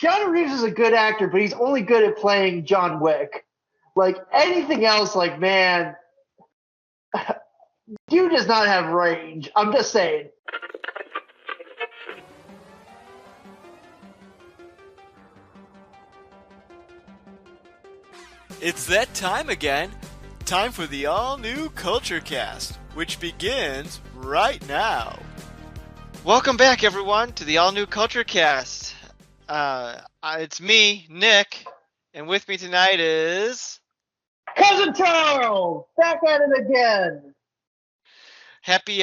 Keanu Reeves is a good actor, but he's only good at playing John Wick. Like anything else, like man, dude does not have range. I'm just saying. It's that time again. Time for the all-new Culture Cast, which begins right now. Welcome back, everyone, to the all-new Culture Cast. It's me, Nick, and with me tonight is... Cousin Charles, back at it again. Happy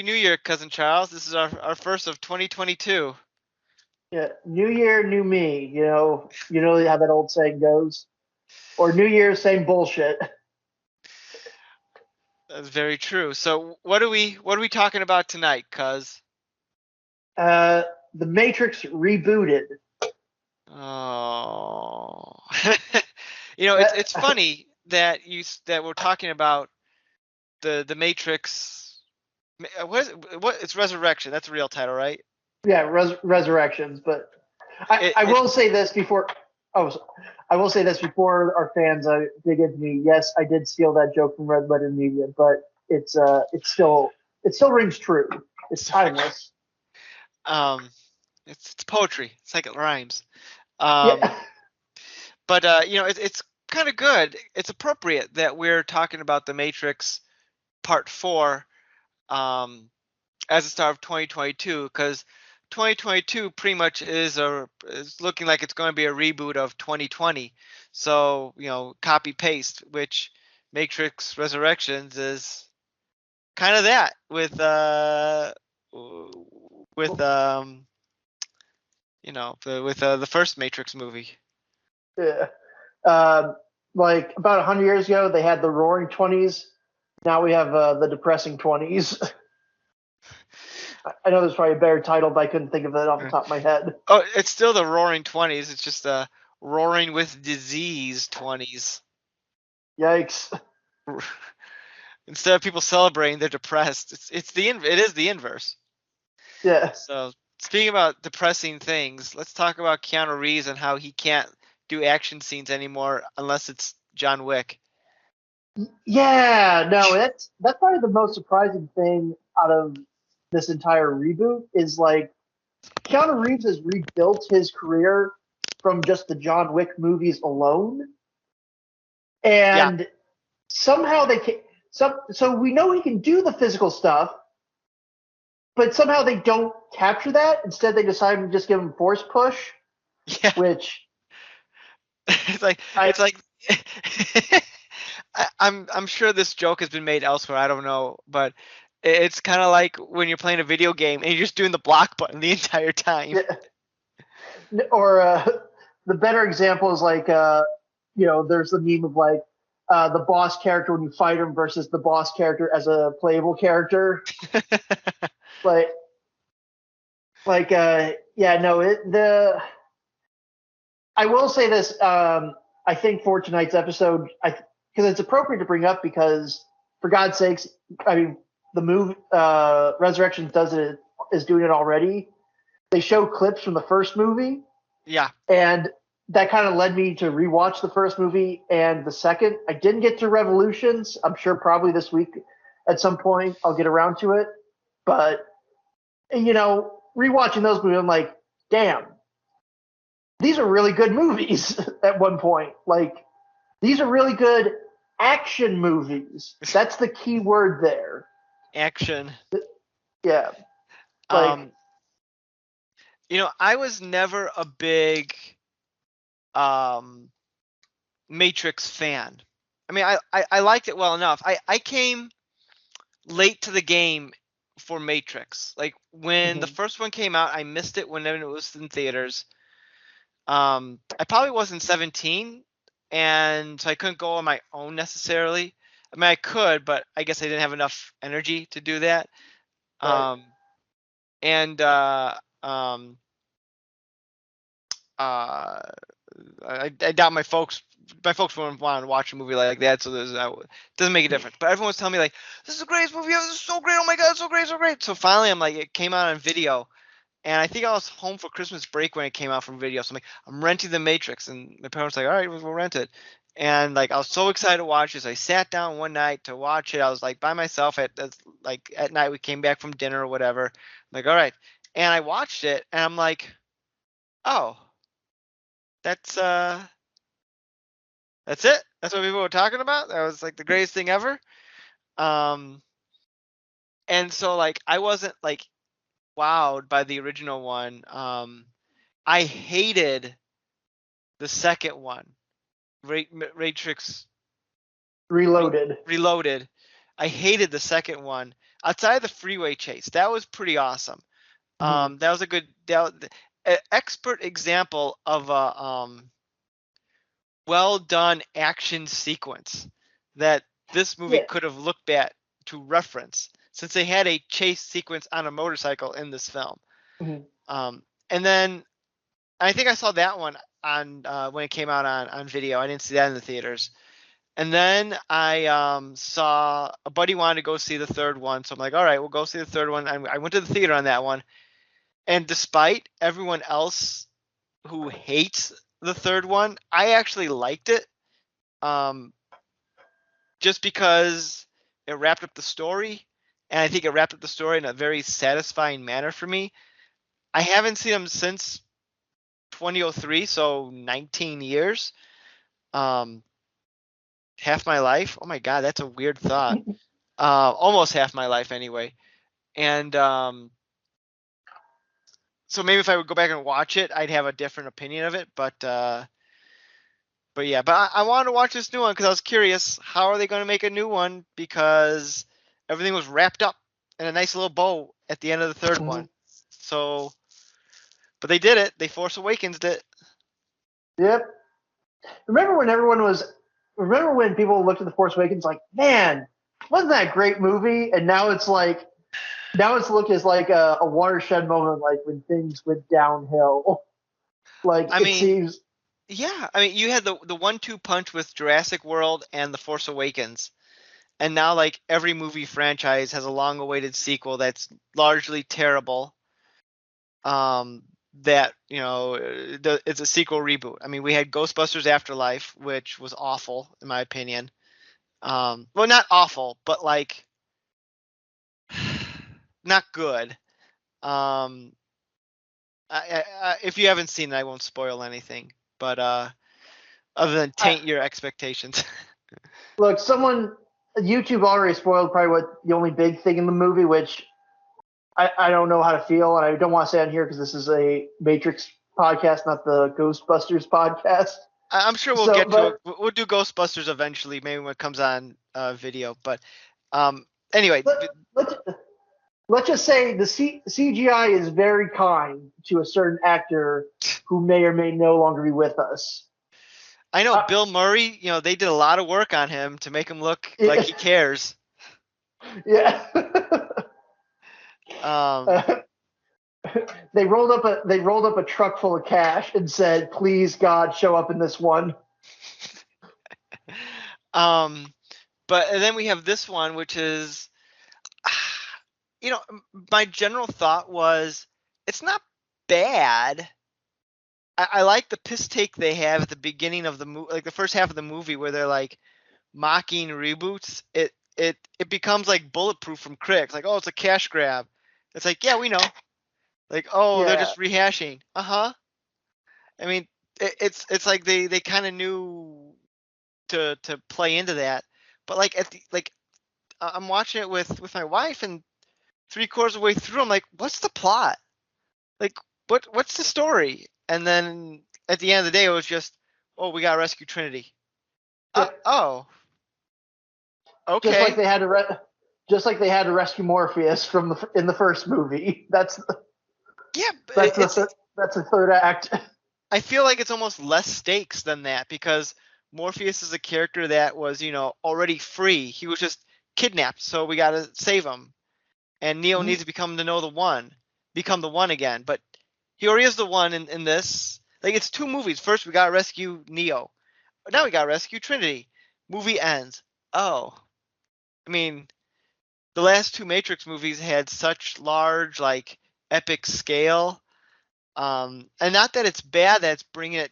New Year, Cousin Charles. This is our first of 2022. Yeah, New Year, new me. You know how that old saying goes. Or New Year, same bullshit. That's very true. So, what are we talking about tonight, cuz? The Matrix rebooted. Oh, it's funny that we're talking about the Matrix. It's Resurrection. That's the real title, right? Yeah, Resurrections. But I will say this before. I will say this before our fans dig into me. Yes, I did steal that joke from Red Letter Media, but it still rings true. It's timeless. It's poetry. It's like it rhymes. Yeah. But it's kind of good. It's appropriate that we're talking about the Matrix Part 4 as the start of 2022, because 2022 pretty much is looking like it's going to be a reboot of 2020. So, copy paste, which Matrix Resurrections is kind of that with the first Matrix movie. Yeah. Like about 100 years ago, they had the Roaring Twenties. Now we have the Depressing 20s. I know there's probably a better title, but I couldn't think of it off the top of my head. Oh, it's still the Roaring 20s. It's just Roaring with Disease 20s. Yikes! Instead of people celebrating, they're depressed. It is the inverse. Yeah. So speaking about depressing things, let's talk about Keanu Reeves and how he can't do action scenes anymore unless it's John Wick. Yeah, no, that's probably the most surprising thing out of this entire reboot is like Keanu Reeves has rebuilt his career from just the John Wick movies alone, and somehow they can. So we know he can do the physical stuff, but somehow they don't capture that. Instead, they decide to just give him force push. Yeah. Which I'm sure this joke has been made elsewhere. I don't know, but it's kind of like when you're playing a video game and you're just doing the block button the entire time. Yeah. Or the better example is like there's the meme of like the boss character when you fight him versus the boss character as a playable character. I will say this. I think for tonight's episode, because it's appropriate to bring up because, for God's sakes, I mean, the movie Resurrections is doing it already. They show clips from the first movie. Yeah. And that kind of led me to rewatch the first movie and the second. I didn't get to Revolutions. I'm sure probably this week at some point I'll get around to it. But, rewatching those movies, I'm like, damn, these are really good movies at one point. Like, these are really good action movies. That's the key word there. Action. Yeah. I was never a big Matrix fan. I mean, I liked it well enough. I came late to the game for Matrix. Like when the first one came out, I missed it when it was in theaters. I probably wasn't 17, and so I couldn't go on my own necessarily. I mean, I could, but I guess I didn't have enough energy to do that. Right. I doubt my folks wouldn't want to watch a movie like that, so it doesn't make a difference. But everyone was telling me like, "This is the greatest movie ever! This is so great! Oh my god, it's so great, so great!" So finally, I'm like, it came out on video, And I think I was home for Christmas break when it came out from video. So I'm renting The Matrix, and my parents were like, all right, we'll rent it. And like I was so excited to watch this. I sat down one night to watch it. I was like by myself at night. We came back from dinner or whatever. I'm like, all right. And I watched it, and I'm like, oh, that's that's it. That's what people were talking about. That was like the greatest thing ever. Um, and so like I wasn't like wowed by the original one. I hated the second one, Matrix Reloaded. I hated the second one. Outside of the freeway chase, that was pretty awesome. Mhm. That was a good, an expert example of a well done action sequence that this movie Yeah. could have looked at to reference, since they had a chase sequence on a motorcycle in this film. Mhm. And then I think I saw that one on when it came out on video. I didn't see that in the theaters. And then I saw a buddy wanted to go see the third one, so I'm like, all right, we'll go see the third one. And I went to the theater on that one. And despite everyone else who hates the third one, I actually liked it. Just because it wrapped up the story, and I think it wrapped up the story in a very satisfying manner for me. I haven't seen them since 2003, so 19 years. Half my life. Oh my god, that's a weird thought. Almost half my life anyway. And so maybe if I would go back and watch it, I'd have a different opinion of it. But yeah, but I wanted to watch this new one because I was curious, how are they going to make a new one? Because everything was wrapped up in a nice little bow at the end of the third one. Mhm. So, but they did it. They Force Awakens it. Yep. Remember when people looked at The Force Awakens like, man, wasn't that a great movie? And now it's looked as like a watershed moment, like when things went downhill. Like I it mean, seems. yeah. I mean, you had the 1-2 punch with Jurassic World and The Force Awakens. And now like every movie franchise has a long-awaited sequel that's largely terrible. That it's a sequel reboot. I mean, we had Ghostbusters Afterlife, which was awful in my opinion. Well, not awful, but like not good. Um, if you haven't seen it, I won't spoil anything. But other than I, taint your expectations. Look, YouTube already spoiled probably what the only big thing in the movie, which I don't know how to feel, and I don't want to say on here because this is a Matrix podcast, not the Ghostbusters podcast. I'm sure we'll So, get to it. but We'll do Ghostbusters eventually, maybe when it comes on video. But anyway, let, let's let's just say the CGI is very kind to a certain actor who may or may no longer be with us. I know Uh, Bill Murray. They did a lot of work on him to make him look like yeah, he cares. yeah. Um, They rolled up a truck full of cash and said, "Please God, show up in this one." um, but and then we have this one, which is, my general thought was, it's not bad. I like the piss take they have at the beginning of the movie, like the first half of the movie, where they're like mocking reboots. It becomes like Bulletproof from critics, like, oh, it's a cash grab. It's like, yeah, we know. Like, oh, they're Yeah, just rehashing. Uh-huh. I mean, it's like they kind of knew to play into that. But like I'm watching it with my wife, and 3/4 of the way through, I'm like, what's the plot? Like, what's the story? And then at the end of the day, it was just, oh, we gotta rescue Trinity. yep. Oh, Just like okay. they had to, just like they had to rescue Morpheus in the first movie. Yeah, but That's that's the third act. I feel like it's almost less stakes than that, because Morpheus is a character that was, already free. He was just kidnapped, so we got to save him. And Neo needs to become the one again. But he already is the one in this. Like, it's two movies. First, we got to rescue Neo. Now we got to rescue Trinity. Movie ends. Oh, I mean, the last two Matrix movies had such large, like, epic scale. And not that it's bad that it's bringing it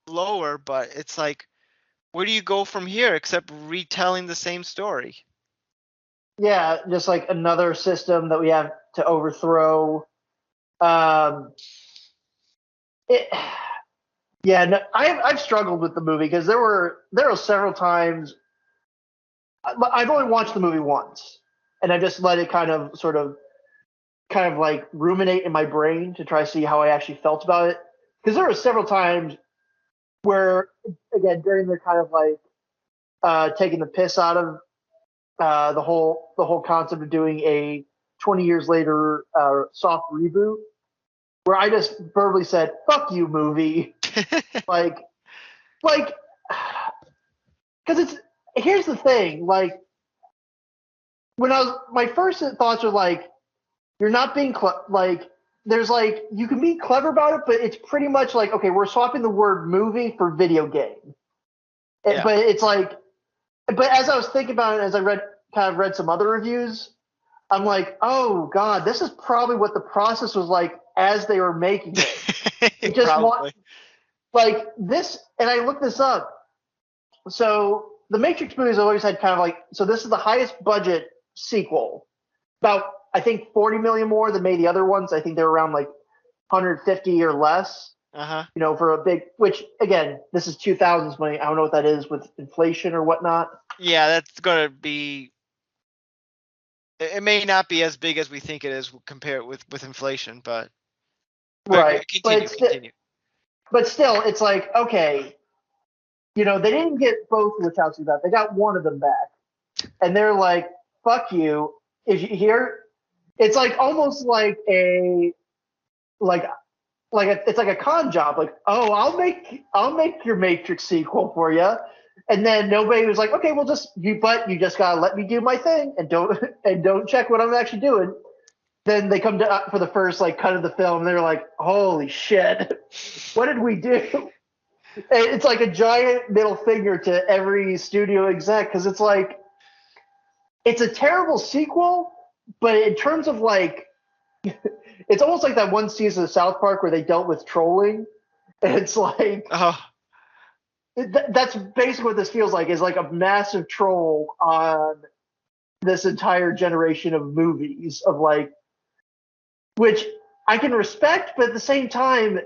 lower, but it's like, where do you go from here except retelling the same story? Yeah, just like another system that we have to overthrow. Um, it, yeah, no, I've struggled with the movie because there were several times. I've only watched the movie once, and I just let it kind of like ruminate in my brain to try to see how I actually felt about it. Because there were several times where, again, during the kind of like taking the piss out of the whole concept of doing a 20 years later soft reboot, where I just verbally said "fuck you" movie, like like because it's here's the thing, like when I was my first thoughts are like you're not being like there's like you can be clever about it, but it's pretty much like okay, we're swapping the word movie for video game. Yeah. But it's like, but as I was thinking about it, as I read some other reviews, I'm like, oh god, this is probably what the process was like as they were making it. It just want like this, and I looked this up. So the Matrix movies always had kind of like, so this is the highest budget sequel, about I think 40 million more than maybe the other ones. I think they're around like 150 or less. Uh-huh. You know, for a big, which again, this is 2000s money. I don't know what that is with inflation or whatnot. Yeah, that's gonna be. It may not be as big as we think it is compared with inflation, but Right. Continue. But still, it's like, okay, you know, they didn't get both Wachowski back. They got one of them back. And they're like, fuck you. If you hear, it's like almost like it's like a con job. Like, oh, I'll make your Matrix sequel for you. And then nobody was like, okay, but you just gotta let me do my thing and don't check what I'm actually doing. Then they come to for the first like cut of the film, and they're like, holy shit, what did we do? And it's like a giant middle finger to every studio exec because it's like it's a terrible sequel, but in terms of like it's almost like that one season of South Park where they dealt with trolling. And it's like that's basically what this feels like, is like a massive troll on this entire generation of movies of like, which I can respect, but at the same time,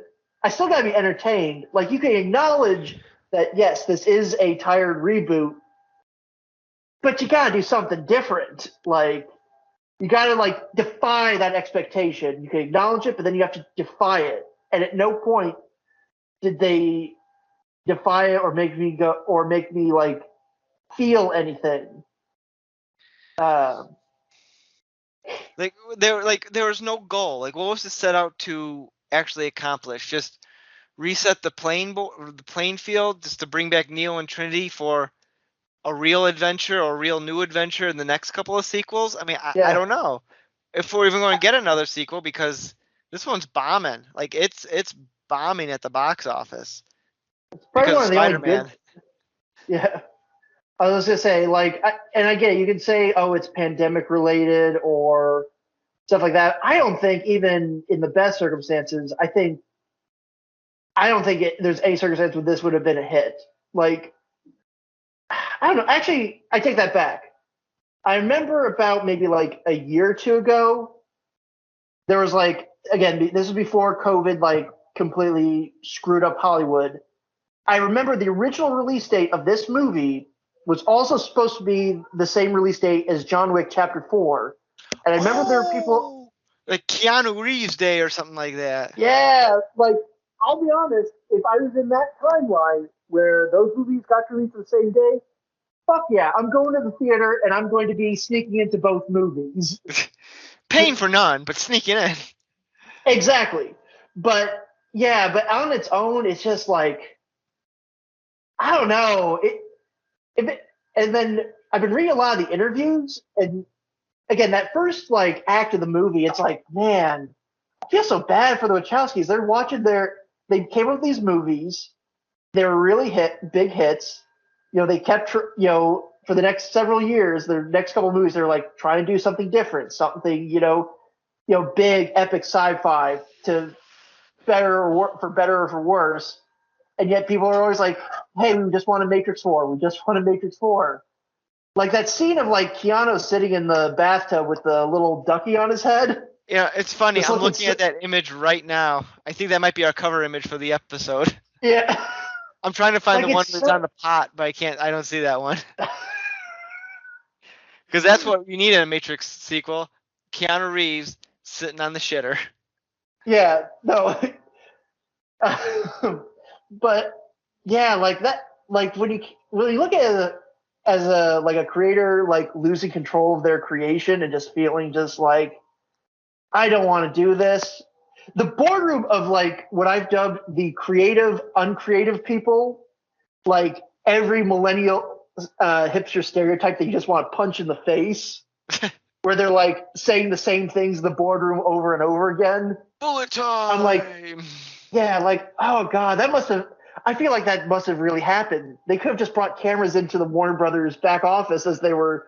I still gotta be entertained. Like you can acknowledge that yes, this is a tired reboot, but you gotta do something different. Like you gotta like defy that expectation. You can acknowledge it, but then you have to defy it. And at no point did they defy it or make me like feel anything. There was no goal. Like what was it set out to actually accomplish? Just reset the playing field, just to bring back Neo and Trinity for a real adventure or a real new adventure in the next couple of sequels? I mean, I don't know if we're even going to get another sequel because this one's bombing. Like it's bombing at the box office. It's probably one of the only Spider-Man. good. Yeah, I was gonna say like, and I get it. You can say, oh, it's pandemic related or stuff like that. I don't think even in the best circumstances, I don't think there's any circumstance where this would have been a hit. Like, I don't know. Actually, I take that back. I remember about maybe like a year or two ago, there was like, again, this was before COVID like completely screwed up Hollywood. I remember the original release date of this movie was also supposed to be the same release date as John Wick Chapter 4. And I remember there were people like Keanu Reeves Day or something like that. Yeah, like I'll be honest, if I was in that timeline where those movies got released the same day, fuck yeah, I'm going to the theater and I'm going to be sneaking into both movies. Paying for none, but sneaking in. Exactly. But yeah, but on its own, it's just like, I don't know. And then I've been reading a lot of the interviews, and again, that first like act of the movie, it's like, man, I feel so bad for the Wachowskis. They're watching they came up with these movies. They were really big hits. You know, they kept, for the next several years, the next couple of movies, they're like trying to do something different, something big, epic sci-fi to for better or for worse. And yet people are always like, "Hey, we just want a Matrix 4. We just want a Matrix 4." Like that scene of like Keanu sitting in the bathtub with the little ducky on his head. Yeah, it's funny. Just I'm looking at that image right now. I think that might be our cover image for the episode. Yeah. I'm trying to find Like, the one it's that's so- on the pot, but I can't. I don't see that one. Because that's what you need in a Matrix sequel. Keanu Reeves sitting on the shitter. Yeah, no. But yeah, like that, like when you look at it as a like a creator like losing control of their creation and just feeling just like I don't want to do this. The boardroom of like what I've dubbed the creative, uncreative people, like every millennial hipster stereotype that you just want to punch in the face, where they're like saying the same things in the boardroom over and over again. Bullet time. I'm like, yeah, like, oh god, that must have. I feel like that must have really happened. They could have just brought cameras into the Warner Brothers back office as they were,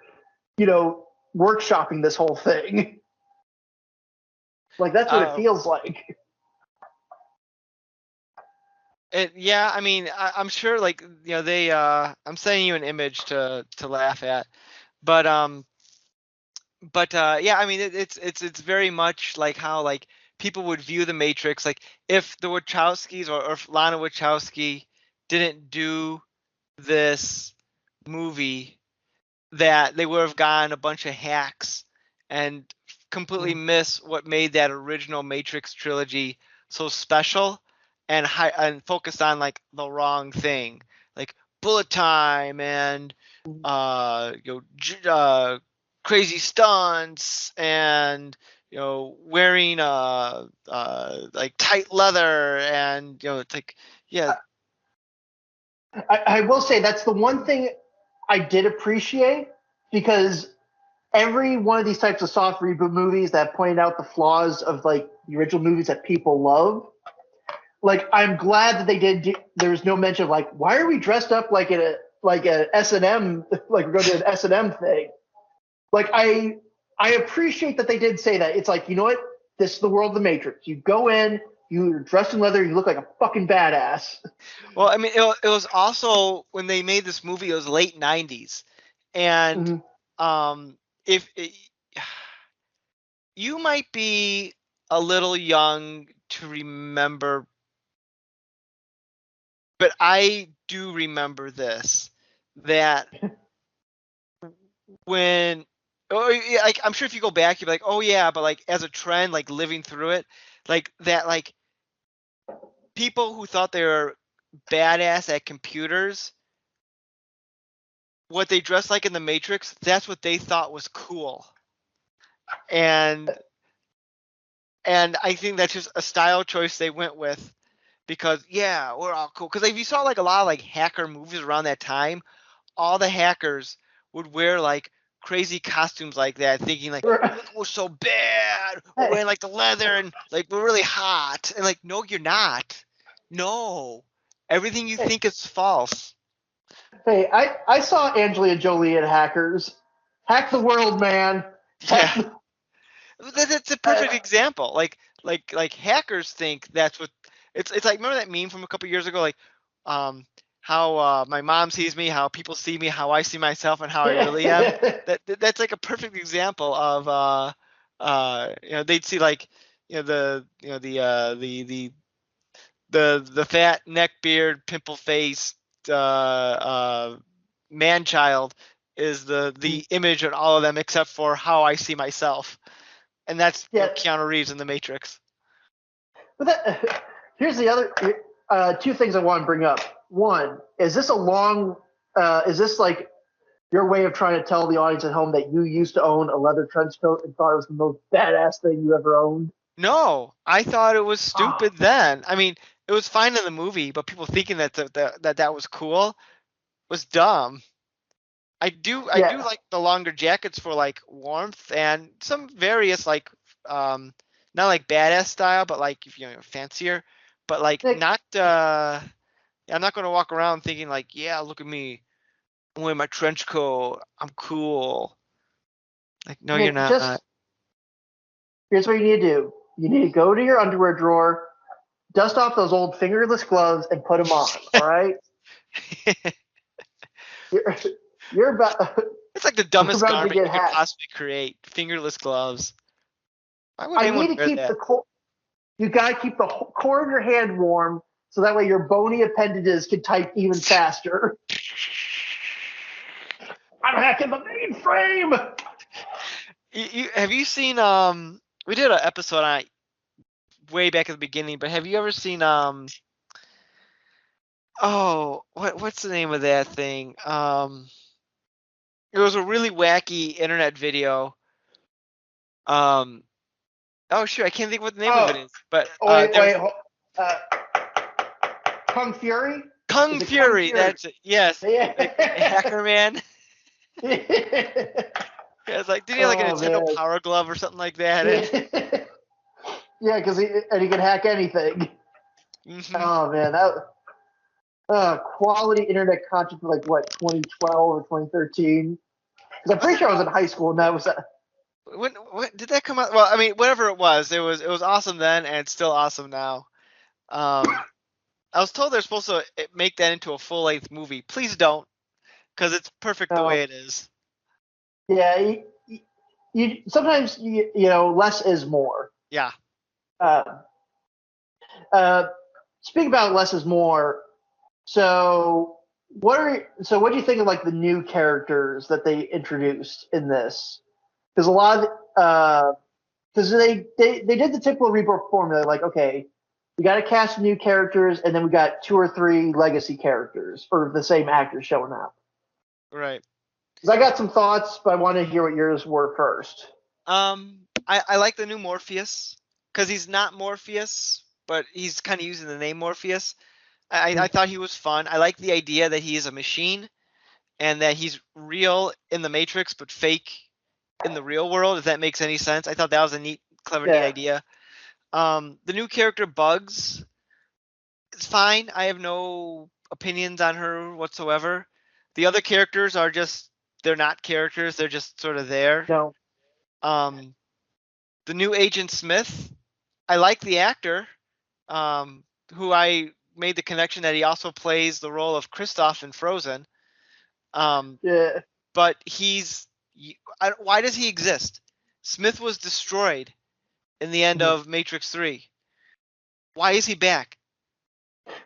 workshopping this whole thing. Like that's what it feels like. Yeah, I mean, I'm sure, like, they. I'm sending you an image to laugh at, but yeah, I mean, it's very much like how like people would view the Matrix. Like if the Wachowskis or if Lana Wachowski didn't do this movie, that they would have gotten a bunch of hacks and completely miss what made that original Matrix trilogy so special, and focus on like the wrong thing, like bullet time and crazy stunts and wearing like tight leather, and it's like, yeah. I will say that's the one thing I did appreciate, because every one of these types of soft reboot movies that pointed out the flaws of like the original movies that people love, like I'm glad that they did. There's no mention of like, why are we dressed up like a S&M, like we're going to an S&M thing. Like I appreciate that they did say that. It's like, you know what? This is the world of the Matrix. You go in, you're dressed in leather, you look like a fucking badass. Well, I mean, it was also when they made this movie, it was late 90s. And if you might be a little young to remember, but I do remember this, that when like I'm sure if you go back, you'd be like, oh yeah, but like as a trend, like living through it, like that, like people who thought they were badass at computers, what they dressed like in the Matrix, that's what they thought was cool. And I think that's just a style choice they went with, because yeah, we're all cool. Because if you saw like a lot of like hacker movies around that time, all the hackers would wear like crazy costumes like that, thinking like, look, we're so bad, we're wearing like the leather and like we're really hot. And like, no, you're not. No, everything you think is false. Hey, I saw Angelina Jolie in Hackers. Hack the world, man. Yeah. That's a perfect example. Like hackers think that's what it's like. Remember that meme from a couple years ago, like how my mom sees me, how people see me, how I see myself, and how I really am. That's like a perfect example of they'd see like the fat neck beard, pimple face man child is the image in all of them, except for how I see myself. And that's Keanu Reeves in The Matrix. But here's the other two things I want to bring up. One, is this is this like your way of trying to tell the audience at home that you used to own a leather trench coat and thought it was the most badass thing you ever owned? No, I thought it was stupid then. I mean, it was fine in the movie, but people thinking that was cool was dumb. I do like the longer jackets for like warmth and some various like not like badass style, but like fancier, but like not I'm not going to walk around thinking like, yeah, look at me, I'm wearing my trench coat. I'm cool. Like, no, you're Nick, not. just here's what you need to do. You need to go to your underwear drawer, dust off those old fingerless gloves, and put them on. All right. You're, you're about It's like the you're dumbest about to garment get you could hacked. possibly create. Fingerless gloves. Why would I anyone need to wear keep that? the you gotta keep the core of your hand warm so that way your bony appendages can type even faster. I'm hacking the mainframe. Have you seen we did an episode on it way back at the beginning, but have you ever seen oh, what's the name of that thing? It was a really wacky internet video. Um oh shoot, I can't think what the name of it Oh, is. But wait, there was wait. Uh, Kung Fury? Kung Is it Kung Fury, Fury? that's it. Yes. Like Yeah. Hacker Man. Yeah, it's like, did he have like a Oh Nintendo man. Power Glove or something like that? Yeah, yeah, because he can hack anything. Hmm. Oh man, that quality internet content for like what 2012 or 2013. Because I'm Was pretty it sure I was in high school and that was when did that come out? Well, I mean, whatever it was awesome then, and it's still awesome now. Um, I was told they're supposed to make that into a full length movie. Please don't, because it's perfect the uh, way it is. yeah. You sometimes you know less is more. Yeah. Uh, uh, speak about less is more. So what do you think of like the new characters that they introduced in this? Because a lot of because they did the typical Rebirth formula, like okay, we got to cast new characters, and then we got 2 or 3 legacy characters for the same actors showing up. Right. Because I got some thoughts, but I want to hear what yours were first. I like the new Morpheus because he's not Morpheus, but he's kind of using the name Morpheus. I thought he was fun. I like the idea that he is a machine and that he's real in the Matrix but fake in the real world. If that makes any sense, I thought that was a clever, neat Yeah, idea. The new character Bugs is fine. I have no opinions on her whatsoever. The other characters are just they're not characters. They're just sort of there. no, Um, the new Agent Smith, I like the actor, um, who I made the connection that he also plays the role of Kristoff in Frozen. Um, yeah. but why does he exist? Smith was destroyed in the end Mhm. of Matrix 3. Why is he back?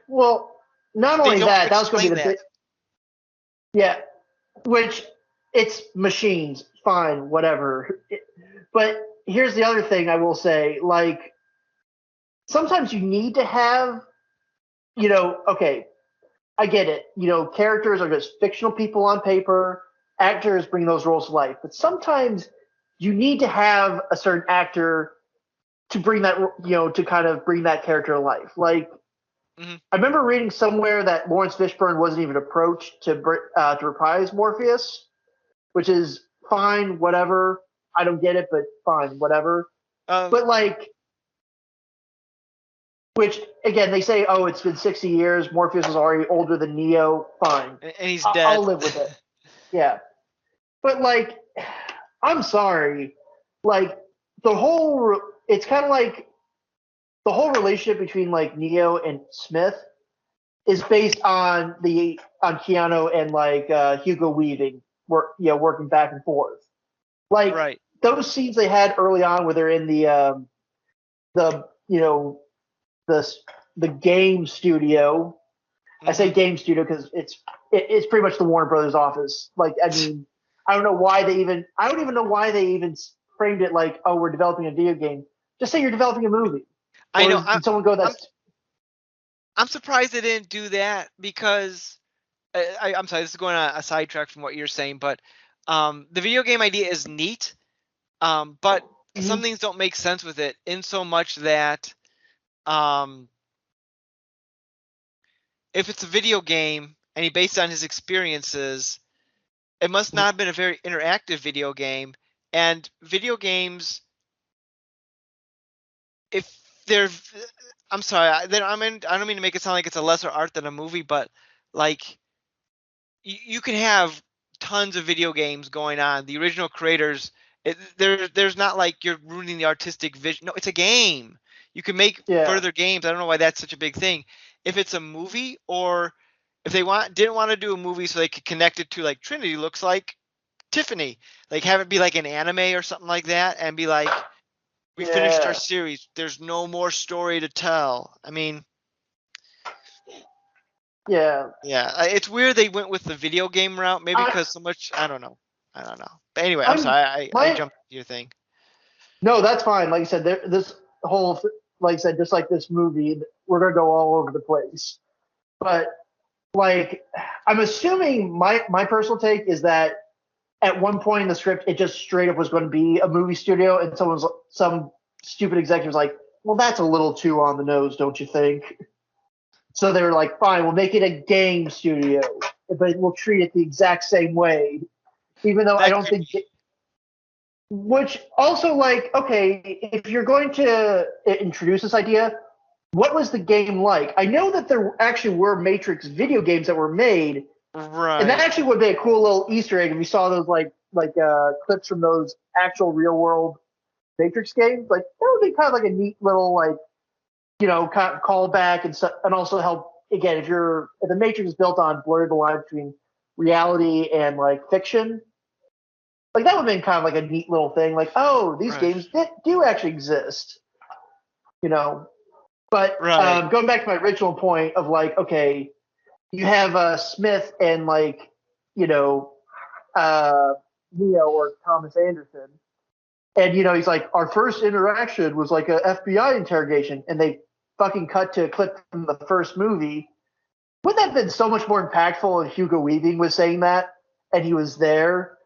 Well, not They only don't that, that was going to explain be the that. big, yeah. Which it's machines, fine, whatever. But here's the other thing I will say, like sometimes you need to have, okay, I get it. Characters are just fictional people on paper. Actors bring those roles to life, but sometimes you need to have a certain actor to bring that, to kind of bring that character to life. Like Hmm. I remember reading somewhere that Lawrence Fishburne wasn't even approached to reprise Morpheus, which is fine, whatever. I don't get it, but fine, whatever. Um, But like, which again, they say, oh, it's been 60 years. Morpheus is already older than Neo. Fine, and he's I'll dead. live with it. Yeah, but like, I'm sorry, like it's kind of like the whole relationship between like Neo and Smith is based on Keanu and like Hugo Weaving working back and forth. Like Right. those scenes they had early on where they're in the the the game studio. I say Hmm. game studio because it's pretty much the Warner Brothers office. Like I mean, I don't even know why they even framed it like, oh, we're developing a video game. Just say you're developing a movie. I Or know. did someone go I'm that's I'm surprised they didn't do that because I'm sorry. This is going on a sidetrack from what you're saying, but the video game idea is neat. But some mhm, things don't make sense with it in so much that um, if it's a video game and he based on his experiences, it must not mhm. have been a very interactive video game. And video games, if they're, I'm sorry, I don't mean to make it sound like it's a lesser art than a movie, but like you can have tons of video games going on. The original creators, there's not like you're ruining the artistic vision. No, it's a game. You can make Yeah. further games. I don't know why that's such a big thing. If it's a movie, or if they didn't want to do a movie so they could connect it to like Trinity, looks like Tiffany, like have it be like an anime or something like that, and be like, we finished our Yeah. series. There's no more story to tell. I mean, Yeah. yeah, it's weird they went with the video game route. Maybe I, because so much. I don't know. I don't know. But anyway, I'm I'm sorry. I my jumped to your thing. No, that's fine. Like I said, this whole, like I said, just like this movie, we're gonna go all over the place. But like, I'm assuming my personal take is that at one point in the script, it just straight up was going to be a movie studio, and some stupid executive was like, "Well, that's a little too on the nose, don't you think?" So they were like, "Fine, we'll make it a game studio, but we'll treat it the exact same way." Even though I That don't could think be which also, like, okay, if you're going to introduce this idea, what was the game like? I know that there actually were Matrix video games that were made, and that right. actually would be a cool little Easter egg if you saw those clips from those actual real world Matrix games. Like that would be kind of like a neat little kind of callback and also help again if the Matrix is built on blurring the line between reality and like fiction. Like that would have been kind of like a neat little thing. Like, oh, these Right. games do actually exist, you know. But Right. going back to my original point of like, okay, you have Smith and like, you know, uh, Neo or Thomas Anderson, and he's like, our first interaction was like a FBI interrogation, and they fucking cut to a clip from the first movie. Wouldn't that have been so much more impactful if Hugo Weaving was saying that and he was there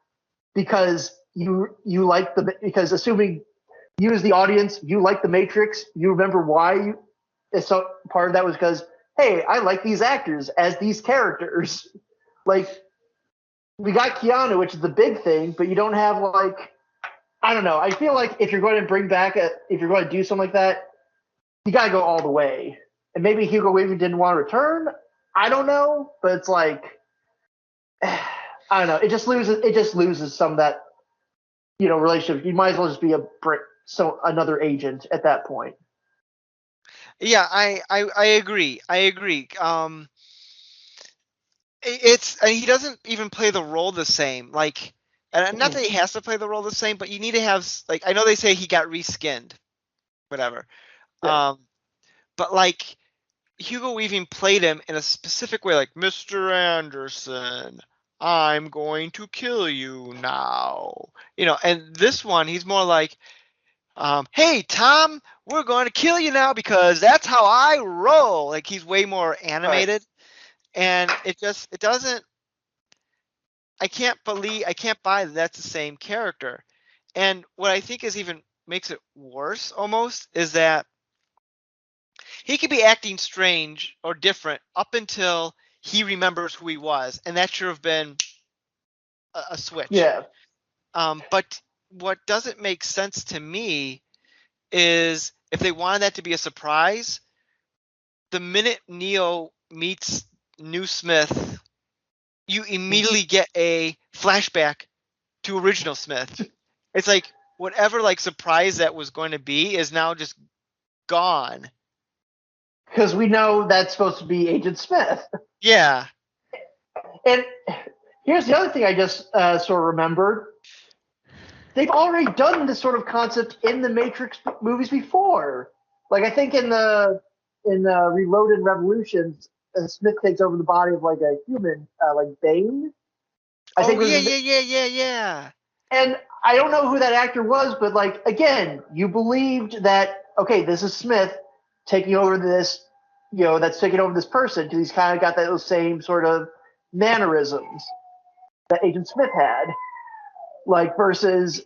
because you like because assuming you as the audience you like the Matrix, you remember why so part of that was because hey, I like these actors as these characters. Like we got Keanu, which is the big thing, but you don't have like I don't know. I feel like if you're going to if you're going to do something like that, you got to go all the way. And maybe Hugo Weaving didn't want to return. I don't know, but it's like I don't know. It just loses some of that relationship. You might as well just be another agent at that point. Yeah, I agree. I agree. It's and he doesn't even play the role the same. Like, and not that he has to play the role the same, but you need to have like I know they say he got reskinned, whatever. Yeah. But like Hugo Weaving played him in a specific way, like Mr. Anderson, I'm going to kill you now. And this one he's more like, hey Tom, we're going to kill you now because that's how I roll. Like he's way more Right. animated, and it doesn't. I can't buy that that's the same character. And what I think is even makes it worse almost is that he could be acting strange or different up until he remembers who he was, and that should have been a switch. Yeah. But what doesn't make sense to me is if they wanted that to be a surprise, the minute Neo meets New Smith, you immediately get a flashback to original Smith. It's like whatever like surprise that was going to be is now just gone. Because we know that's supposed to be Agent Smith. Yeah. And here's the other thing I just sort of remembered. They've already done this sort of concept in the Matrix movies before. Like I think in the Reloaded Revolutions, Smith takes over the body of like a human, like Bane. I Oh think yeah, was yeah, yeah, yeah, yeah. and I don't know who that actor was, but like again, you believed that okay, this is Smith taking over this, that's taking over this person because he's kind of got those same sort of mannerisms that Agent Smith had. Like versus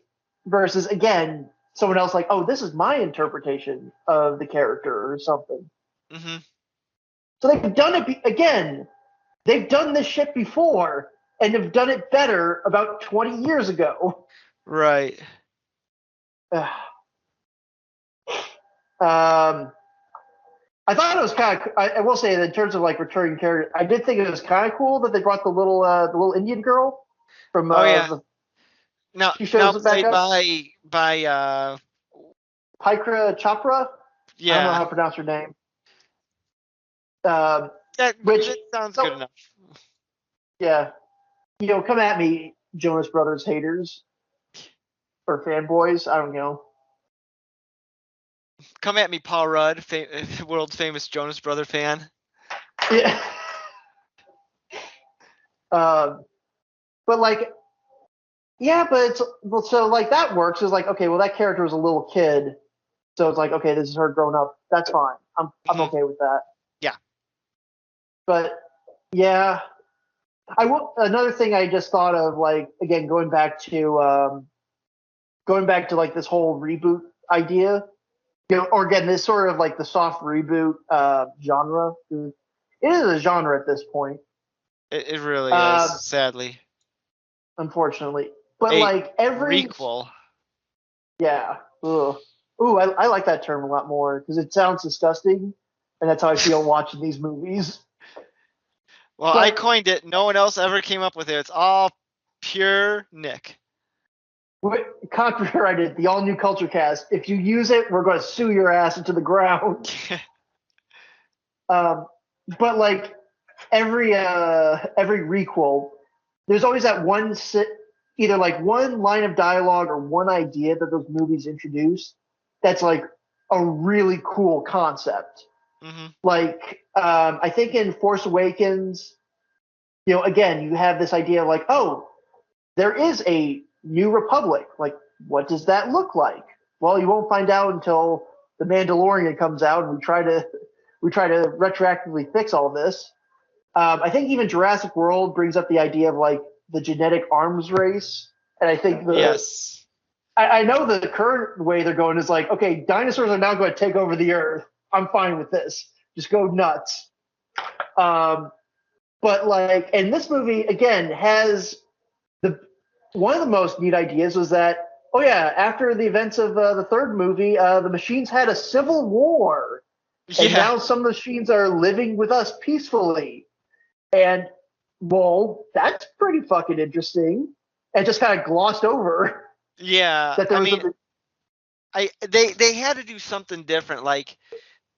again someone else like, oh, this is my interpretation of the character or something. Hmm. So they've done it again. They've done this shit before and have done it better about 20 years ago. Right. um, I thought it was kind of. I will say that in terms of like returning character, I did think it was kind of cool that they brought the little Indian girl from Oh yeah. the. She Now shows back played up. by Pikra Chopra. I don't know yeah. how to pronounce her name. Um, which That sounds good so, enough. yeah, come at me, Jonas Brothers haters or fanboys. I don't know. Come at me, Paul Rudd, world famous Jonas Brother fan. Yeah. But like, yeah, but it's well, so like that works. Is like, okay, well that character was a little kid, so it's like, okay, this is her grown up. That's fine. I'm Mhm. okay with that. Yeah. But yeah, I will. Another thing I just thought of, like again, going back to like this whole reboot idea, or again, this sort of like the soft reboot genre. It is a genre at this point, It really is, uh, sadly. unfortunately. But A like every requel. yeah, ugh. Ooh, I like that term a lot more because it sounds disgusting, and that's how I feel watching these movies. Well, I But coined it. No one else ever came up with it. It's all pure Nick. copyrighted the all new Culture Cast. If you use it, we're going to sue your ass into the ground. Um, but like every requel, there's always that either like one line of dialogue or one idea that those movies introduce that's like a really cool concept. hmm Like I think in Force Awakens, again you have this idea like, oh, there is a new republic. Like, what does that look like? Well, you won't find out until the Mandalorian comes out, and we try to retroactively fix all this. I think even Jurassic World brings up the idea of like the genetic arms race, and I think Yes. I know the current way they're going is like, okay, dinosaurs are now going to take over the earth. I'm fine with this. Just go nuts. Um, but like, and this movie again has the one of the most neat ideas was that, oh yeah, after the events of the third movie, the machines had a civil war, and Yeah. now some machines are living with us peacefully. And well, that's pretty fucking interesting. And just kind of glossed over Yeah. that there I was mean, something. they had to do something different, like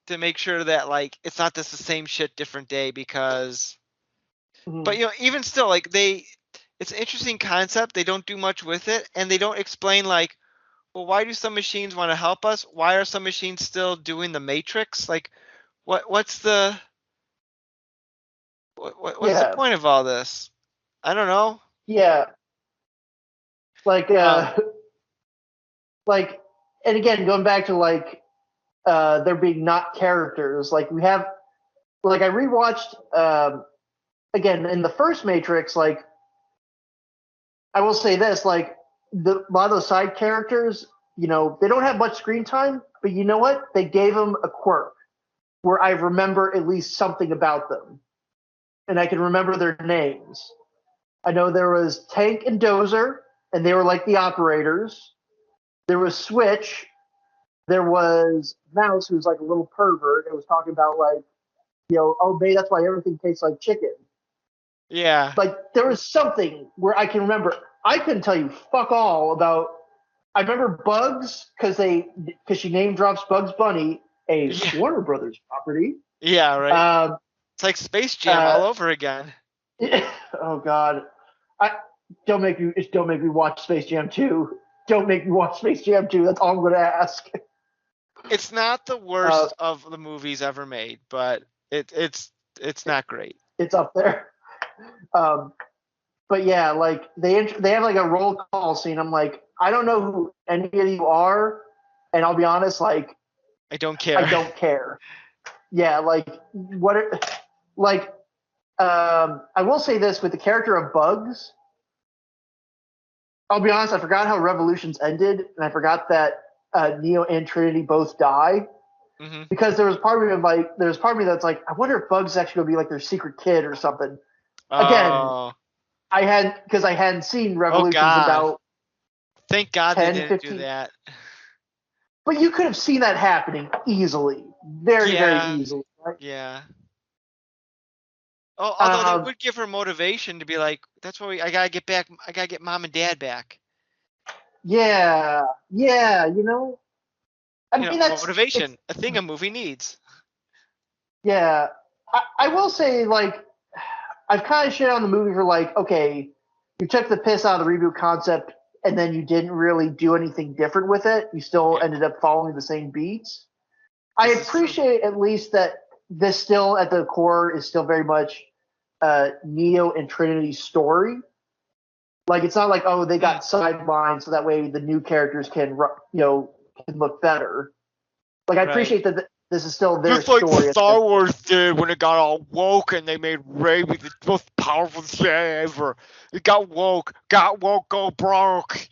to make sure that like it's not just the same shit different day because but Mhm. even still like it's an interesting concept. They don't do much with it and they don't explain like, well, why do some machines want to help us? Why are some machines still doing the Matrix? Like what's the what's the Yeah, point of all this? I don't know. yeah, like Um like, and again, going back to like there being not characters. Like we have, like I rewatched again in the first Matrix. Like I will say this, like a lot of those side characters, they don't have much screen time, but you know what? They gave them a quirk where I remember at least something about them, and I can remember their names. I know there was Tank and Dozer, and they were like the operators. There was Switch. There was Mouse, who's like a little pervert. It was talking about like, oh, babe, that's why everything tastes like chicken. yeah. Like there was something where I can remember. I couldn't tell you fuck all about. I remember Bugs because she name drops Bugs Bunny, a Yeah. Warner Brothers property. Yeah, right. Um, It's like Space Jam all over again. oh God, I don't make me watch Space Jam 2. Don't make me watch Space Jam 2. That's all I'm going to ask. It's not the Uh, worst of the movies ever made, but it's not great. it's up there. Um, but yeah, like they have like a roll call scene. I'm like, I don't know who any of you are, and I'll be honest, like I don't I care. don't care. Yeah, like like I will say this with the character of Bugs. I'll be honest, I forgot how Revolutions ended, and I forgot that Neo and Trinity both die. hmm Because there's part of me that's like, I wonder if Bugs is actually gonna be like their secret kid or something. Again, Oh, I hadn't seen oh Revolutions God! about Thank God they 10, didn't do 15. that. But you could have seen that happening easily, very easily. Right? Yeah. Oh, although that Um, would give her motivation to be like, that's why I gotta get back. I gotta get mom and dad back. yeah, you know. I mean, that's it's Motivation, a thing a movie needs. yeah. I will say, like, I've kind of shit on the movie for like, okay, you took the piss out of the reboot concept, and then you didn't really do anything different with it. You still Yeah, ended up following the same beats. I this is true. appreciate at least that this still at the core is still very much Neo and Trinity's story. Like it's not like, oh, they got sidelined so that way the new characters can can look better. Like I Right. appreciate that this is still their Just like story. Star Wars did when it got all woke and they made Rey be the most powerful Jedi ever. It got woke, go broke.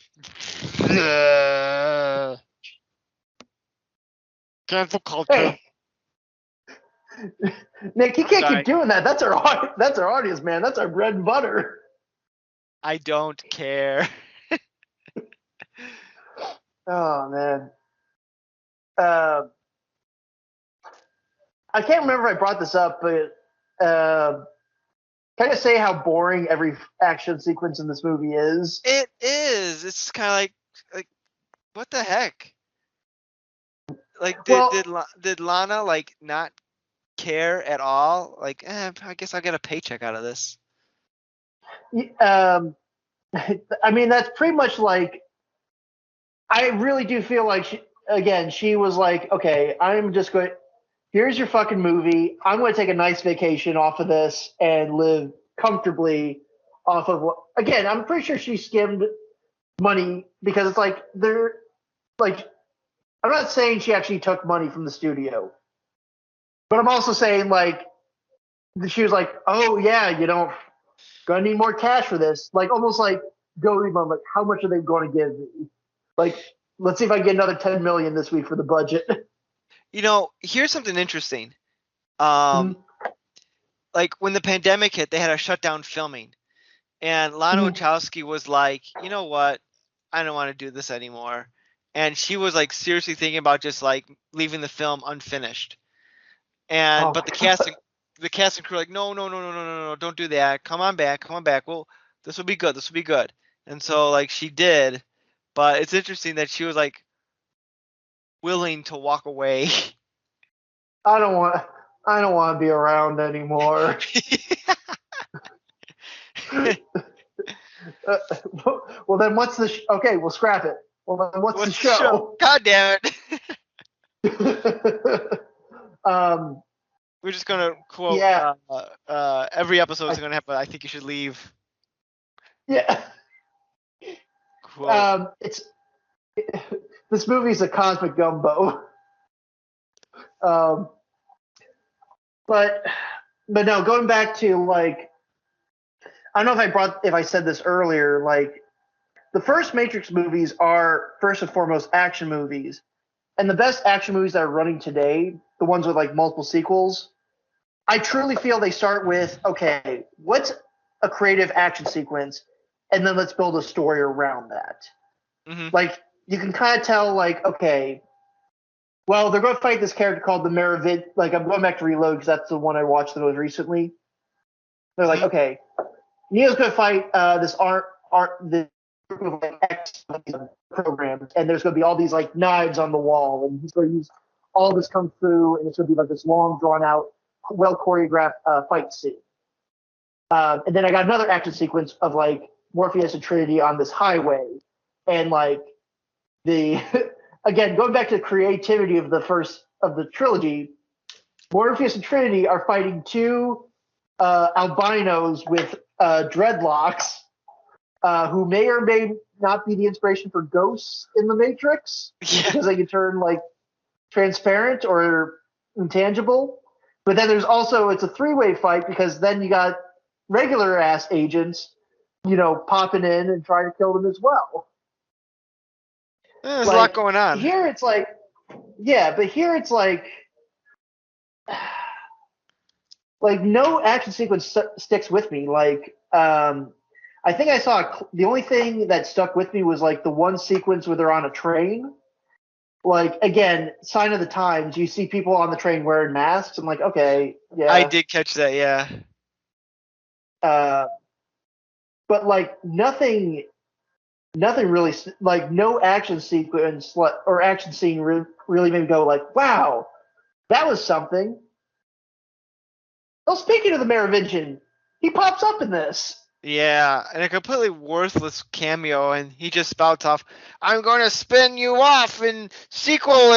Cancel culture. Hey, Nick, you can't Sorry. keep doing that. That's our audience, man. That's our bread and butter. I don't care. Oh man. I can't remember if I brought this up, but can I say how boring every action sequence in this movie is? It is. It's kind of like what the heck? Like did Lana like not care at all? Like, I guess I'll get a paycheck out of this. I mean, that's pretty much like. I really do feel like she was like, okay, I'm just going. Here's your fucking movie. I'm going to take a nice vacation off of this and live comfortably off of what. Again, I'm pretty sure she skimmed money because it's like they're like. I'm not saying she actually took money from the studio, but I'm also saying like she was like, oh yeah, gonna need more cash for this. Like almost like go mom, like how much are they going to give me? Like let's see if I can get another 10 million this week for the budget. Here's something interesting. Mhm. Like when the pandemic hit, they had to shut down filming, and Lana Wachowski was like, you know what, I don't want to do this anymore, and she was like seriously thinking about just like leaving the film unfinished. And Oh but my God. the cast and crew were like, no, don't do that. Come on back. Well, this will be good. This will be good. And so like she did, but it's interesting that she was like willing to walk away. I don't want to be around anymore. Well then what's the okay, we'll scrap it. Well then what's the show? God damn it. We're just gonna quote. Yeah. Every episode is gonna have. I think you should leave. Yeah. Quote. This movie's a cosmic gumbo. But no, going back to like, I don't know if I said this earlier. Like, the first Matrix movies are first and foremost action movies, and the best action movies that are running today, the ones with like multiple sequels, I truly feel they start with, okay, what's a creative action sequence, and then let's build a story around that. Mm-hmm. Like, you can kind of tell, like, okay, well, they're going to fight this character called the Meravid. Like, I'm going back to Reload because that's the one I watched the most recently. They're like, okay, Neo's going to fight this the group of like X programs, and there's going to be all these like knives on the wall, and he's going to use all this kung fu, and it's going to be like this long, drawn out, well choreographed fight scene. And then I got another action sequence of like Morpheus and Trinity on this highway, and like the again going back to the creativity of the first of the trilogy, Morpheus and Trinity are fighting two albinos with dreadlocks, who may or may not be the inspiration for ghosts in the Matrix, because they can turn like transparent or intangible. But then there's also it's a three-way fight because then you got regular ass agents, popping in and trying to kill them as well. There's a lot going on. Here it's like, yeah, but here it's like no action sequence sticks with me. Like, I think I saw the only thing that stuck with me was like the one sequence where they're on a train. like again, sign of the times. You see people on the train wearing masks. I'm like, okay, yeah. I did catch that. Yeah. But like nothing really, like no action sequence or action scene really made me go like, wow, that was something. Well, speaking of the Merovingian, he pops up in this. Yeah, and a completely worthless cameo, and he just spouts off, "I'm going to spin you off in sequel,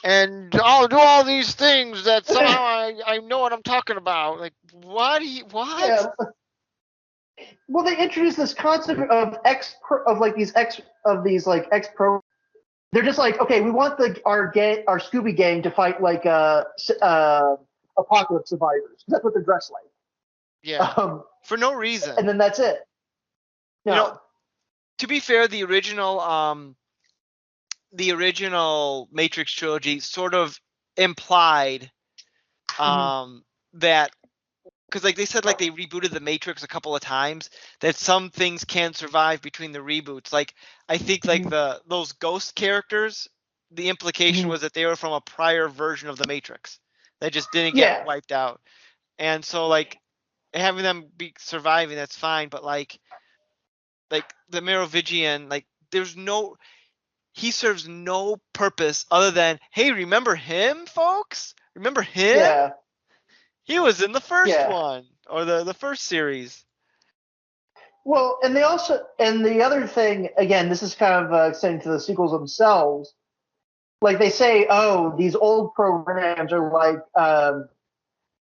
and I'll do all these things that somehow I know what I'm talking about." Like, what? What? Yeah. Well, they introduced this concept of X pro. They're just like, okay, we want our Scooby gang to fight like apocalypse survivors. That's what they're dressed like. Yeah, for no reason. And then that's it. No. You know, to be fair, the original Matrix trilogy sort of implied that, because like they said, like they rebooted the Matrix a couple of times, that some things can survive between the reboots. Like I think like those ghost characters, the implication was that they were from a prior version of the Matrix that just didn't get wiped out. And so like having them be surviving, that's fine, but like the Merovingian, like he serves no purpose other than, hey, remember him, folks? Remember him? Yeah. He was in the first one, or the first series. Well, and the other thing, again, this is kind of extending to the sequels themselves. Like they say, oh, these old programs are like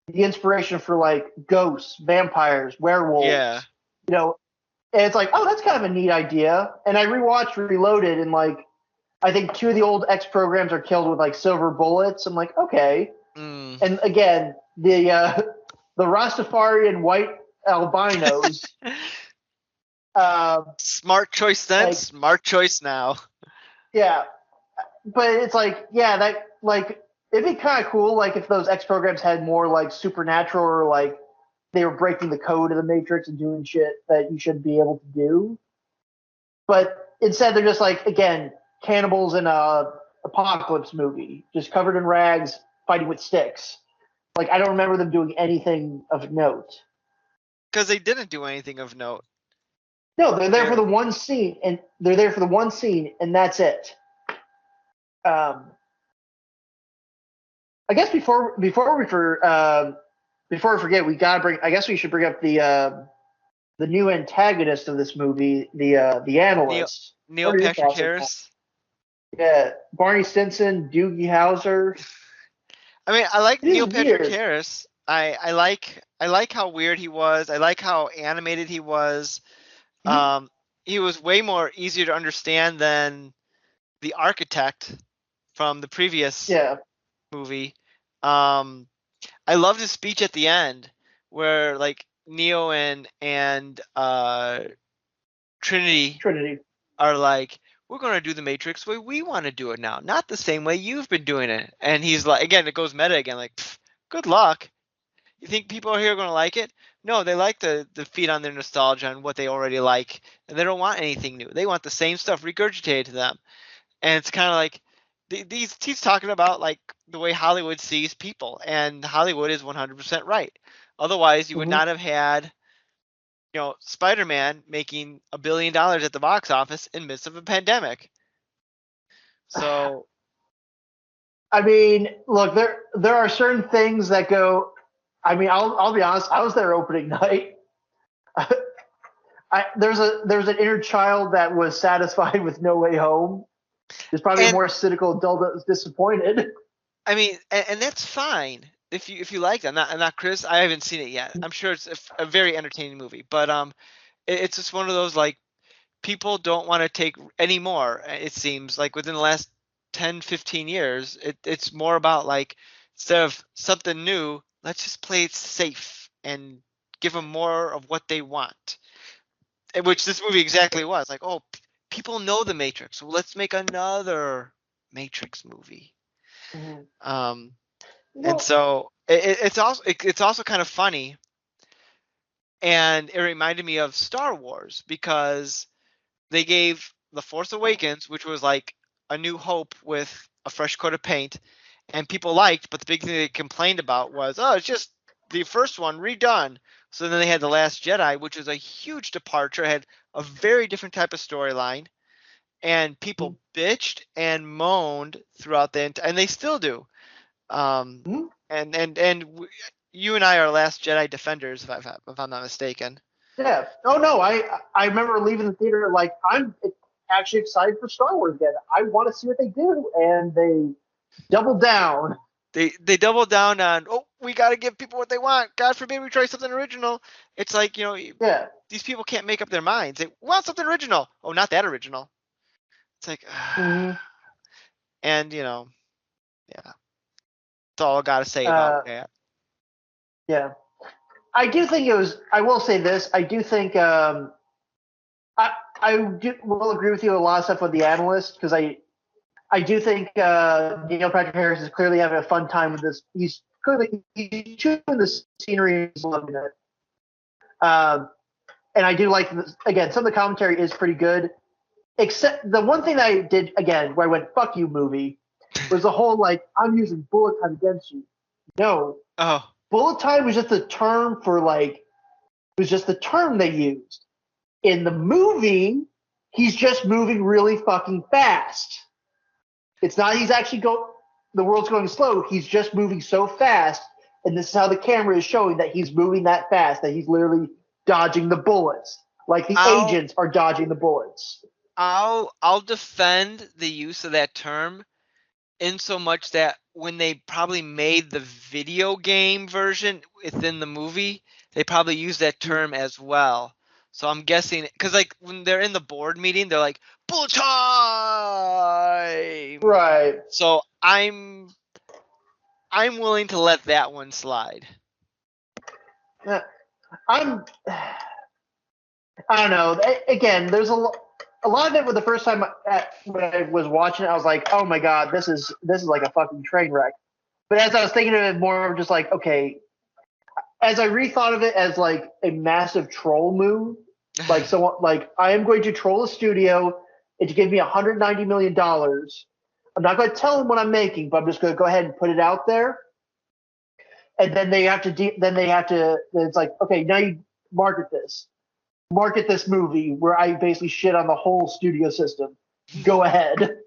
the inspiration for like ghosts, vampires, werewolves. Yeah. You know, and it's like, oh, that's kind of a neat idea. And I rewatched Reloaded, and like, I think 2 of the old X programs are killed with like silver bullets. I'm like, okay. And again, the Rastafarian white albinos. Smart choice then, like, smart choice now. Yeah, but it's like, yeah, that like it'd be kind of cool, like if those X programs had more like supernatural, or like they were breaking the code of the Matrix and doing shit that you should be able to do. But instead, they're just like, again, cannibals in a apocalypse movie, just covered in rags, fighting with sticks. Like I don't remember them doing anything of note. Because they didn't do anything of note. No, they're there for the one scene, and that's it. I guess before we forget, we gotta bring. I guess we should bring up the new antagonist of this movie, the analyst, Neil Patrick Harris. Yeah, Barney Stinson, Doogie Howser. I mean, I like Neil Patrick Harris. I like how weird he was. I like how animated he was. He was way more easier to understand than the Architect from the previous movie. I loved his speech at the end, where like Neo and Trinity are like, we're going to do the Matrix the way we want to do it now, not the same way you've been doing it. And he's like, again, it goes meta again, like, good luck. You think people here are going to like it? No, they like to feed on their nostalgia and what they already like, and they don't want anything new. They want the same stuff regurgitated to them. And it's kind of like he's talking about like the way Hollywood sees people, and Hollywood is 100% right. Otherwise, you would not have had, Spider-Man making $1 billion at the box office in midst of a pandemic. So, I mean, look, there are certain things that go. I mean, I'll be honest. I was there opening night. There's an inner child that was satisfied with No Way Home. There's probably a more cynical adult that was disappointed. I mean, and that's fine if you like that. I'm not Chris. I haven't seen it yet. I'm sure it's a very entertaining movie, but it's just one of those, like, people don't want to take anymore. It seems like within the last 10, 15 years, it's more about like, instead of something new, let's just play it safe and give them more of what they want. Which this movie exactly was. Like, oh, people know the Matrix, so let's make another Matrix movie. And so it's also kind of funny, and it reminded me of Star Wars, because they gave The Force Awakens, which was like A New Hope with a fresh coat of paint, and people liked. But the big thing they complained about was, oh, it's just the first one redone. So then they had The Last Jedi, which was a huge departure, had a very different type of storyline, and people bitched and moaned throughout and they still do. Mhm. You and I are Last Jedi defenders, if I'm not mistaken. Yeah. Oh no, I remember leaving the theater like I'm actually excited for Star Wars again. I want to see what they do, and they doubled down. They double down on, oh, we got to give people what they want. God forbid we try something original. It's like, Yeah. these people can't make up their minds. They want something original. Oh, not that original. It's like, Mm-hmm. and yeah, that's all I got to say about that. Yeah. I do think it was. I will say this. I do think. Will agree with you a lot of stuff with the analyst because I do think Neil Patrick Harris is clearly having a fun time with this. He's chewing the scenery. He's loving it. And I do like this. Again, some of the commentary is pretty good. Except the one thing that I did again, where I went "fuck you" movie, was the whole like I'm using bullet time against you. No, Oh, bullet time was just a term for like it was just the term they used. In the movie, he's just moving really fucking fast. It's not he's actually the world's going slow. He's just moving so fast, and this is how the camera is showing that he's moving that fast, that he's literally dodging the bullets. Like the agents are dodging the bullets. I'll defend the use of that term in so much that when they probably made the video game version within the movie, they probably used that term as well. So I'm guessing because like when they're in the board meeting, they're like bullet time. Right. So I'm willing to let that one slide. I don't know. Again, there's a lot of it. With the first time when I was watching it, I was like, "Oh my god, this is like a fucking train wreck." But as I was thinking of it more, just like, okay, as I rethought of it as like a massive troll move, like so, like I am going to troll a studio and to give me $190 million. I'm not going to tell them what I'm making, but I'm just going to go ahead and put it out there. And then they have to. It's like, okay, now you market this movie where I basically shit on the whole studio system. Go ahead.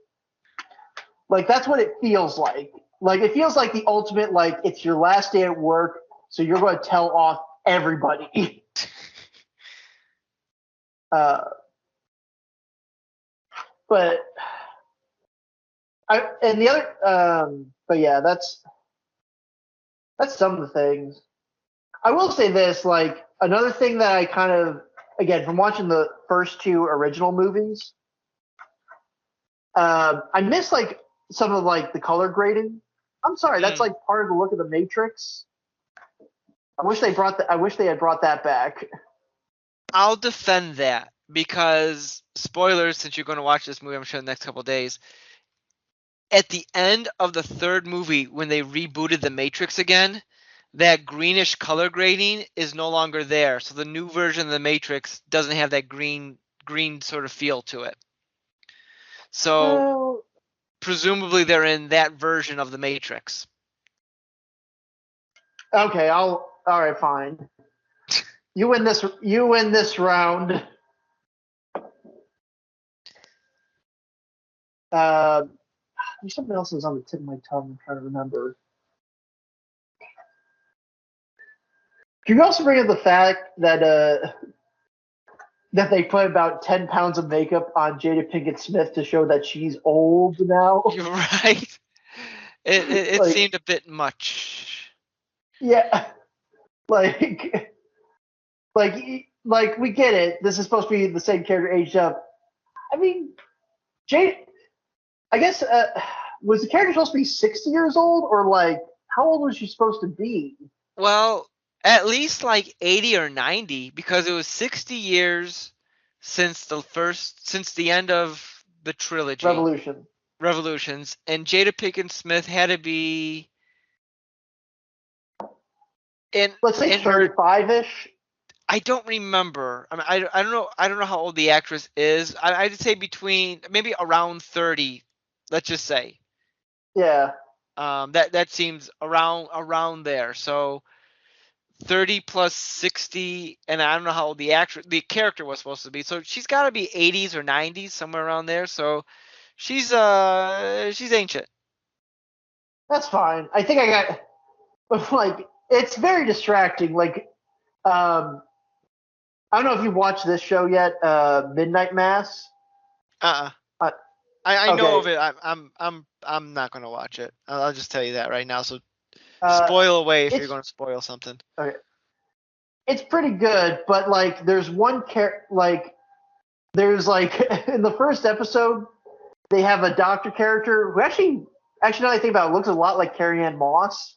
Like that's what it feels like. Like it feels like the ultimate, like it's your last day at work, so you're going to tell off everybody. But yeah, that's some of the things. I will say this, like another thing that I kind of, again, from watching the first two original movies, I miss like some of like the color grading. I'm sorry, that's like part of the look of the Matrix. I wish they had brought that back. I'll defend that because spoilers, since you're going to watch this movie, I'm sure in the next couple of days. At the end of the third movie, when they rebooted the Matrix again, that greenish color grading is no longer there. So the new version of the Matrix doesn't have that green sort of feel to it. So presumably they're in that version of the Matrix. Okay, all right, fine. You win this round. There's something else that was on the tip of my tongue. I'm trying to remember. Can you also bring up the fact that that they put about 10 pounds of makeup on Jada Pinkett Smith to show that she's old now? You're right. It like, seemed a bit much. Yeah, like we get it. This is supposed to be the same character aged up. I mean, Jada. I guess was the character supposed to be 60 years old, or like how old was she supposed to be? Well, at least like 80 or 90, because it was 60 years since the end of the trilogy. Revolutions, and Jada Pinkett Smith had to be let's say 35-ish. I don't remember. I mean, I don't know. I don't know how old the actress is. I'd say between maybe around 30. Let's just say. Yeah. That seems around there. So 30 plus 60, and I don't know how old the character was supposed to be. So she's got to be 80s or 90s, somewhere around there. So she's ancient. That's fine. I think I got like it's very distracting. Like I don't know if you watched this show yet, Midnight Mass. Uh-uh. Uh, I know okay. of it. I'm not gonna watch it. I'll just tell you that right now. So Uh, spoil away if you're it's gonna spoil something. okay. It's pretty good, but like there's one like there's like in the first episode they have a doctor character who actually now that I think about it looks a lot like Carrie Ann Moss.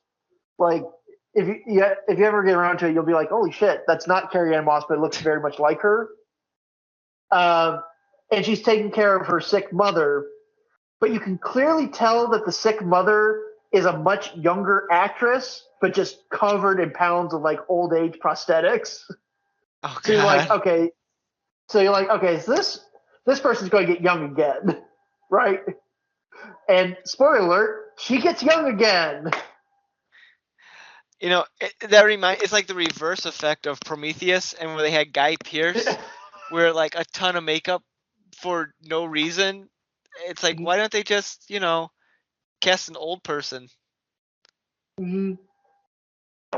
Like if you ever get around to it, you'll be like, holy shit, that's not Carrie Ann Moss, but it looks very much like her. Um, and she's taking care of her sick mother, but you can clearly tell that the sick mother is a much younger actress, but just covered in pounds of like old age prosthetics. Oh So you're like, God. okay, so this person's going to get young again, right? And spoiler alert, she gets young again. It's like the reverse effect of Prometheus, and where they had Guy Pearce, where like a ton of makeup for no reason. It's like, why don't they just cast an old person? Mhm.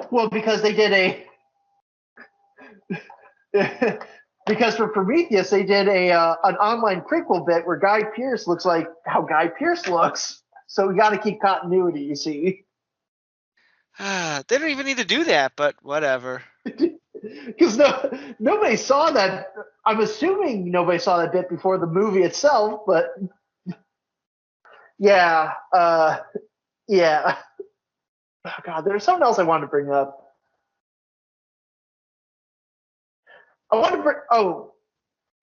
Well, because they did because for Prometheus they did an online prequel bit where Guy Pearce looks like how Guy Pearce looks. So we got to keep continuity, you see. They don't even need to do that, but whatever. Because nobody saw that. I'm assuming nobody saw that bit before the movie itself, but yeah, yeah. Oh, God, there's something else I wanted to bring up. I want to bring. Oh,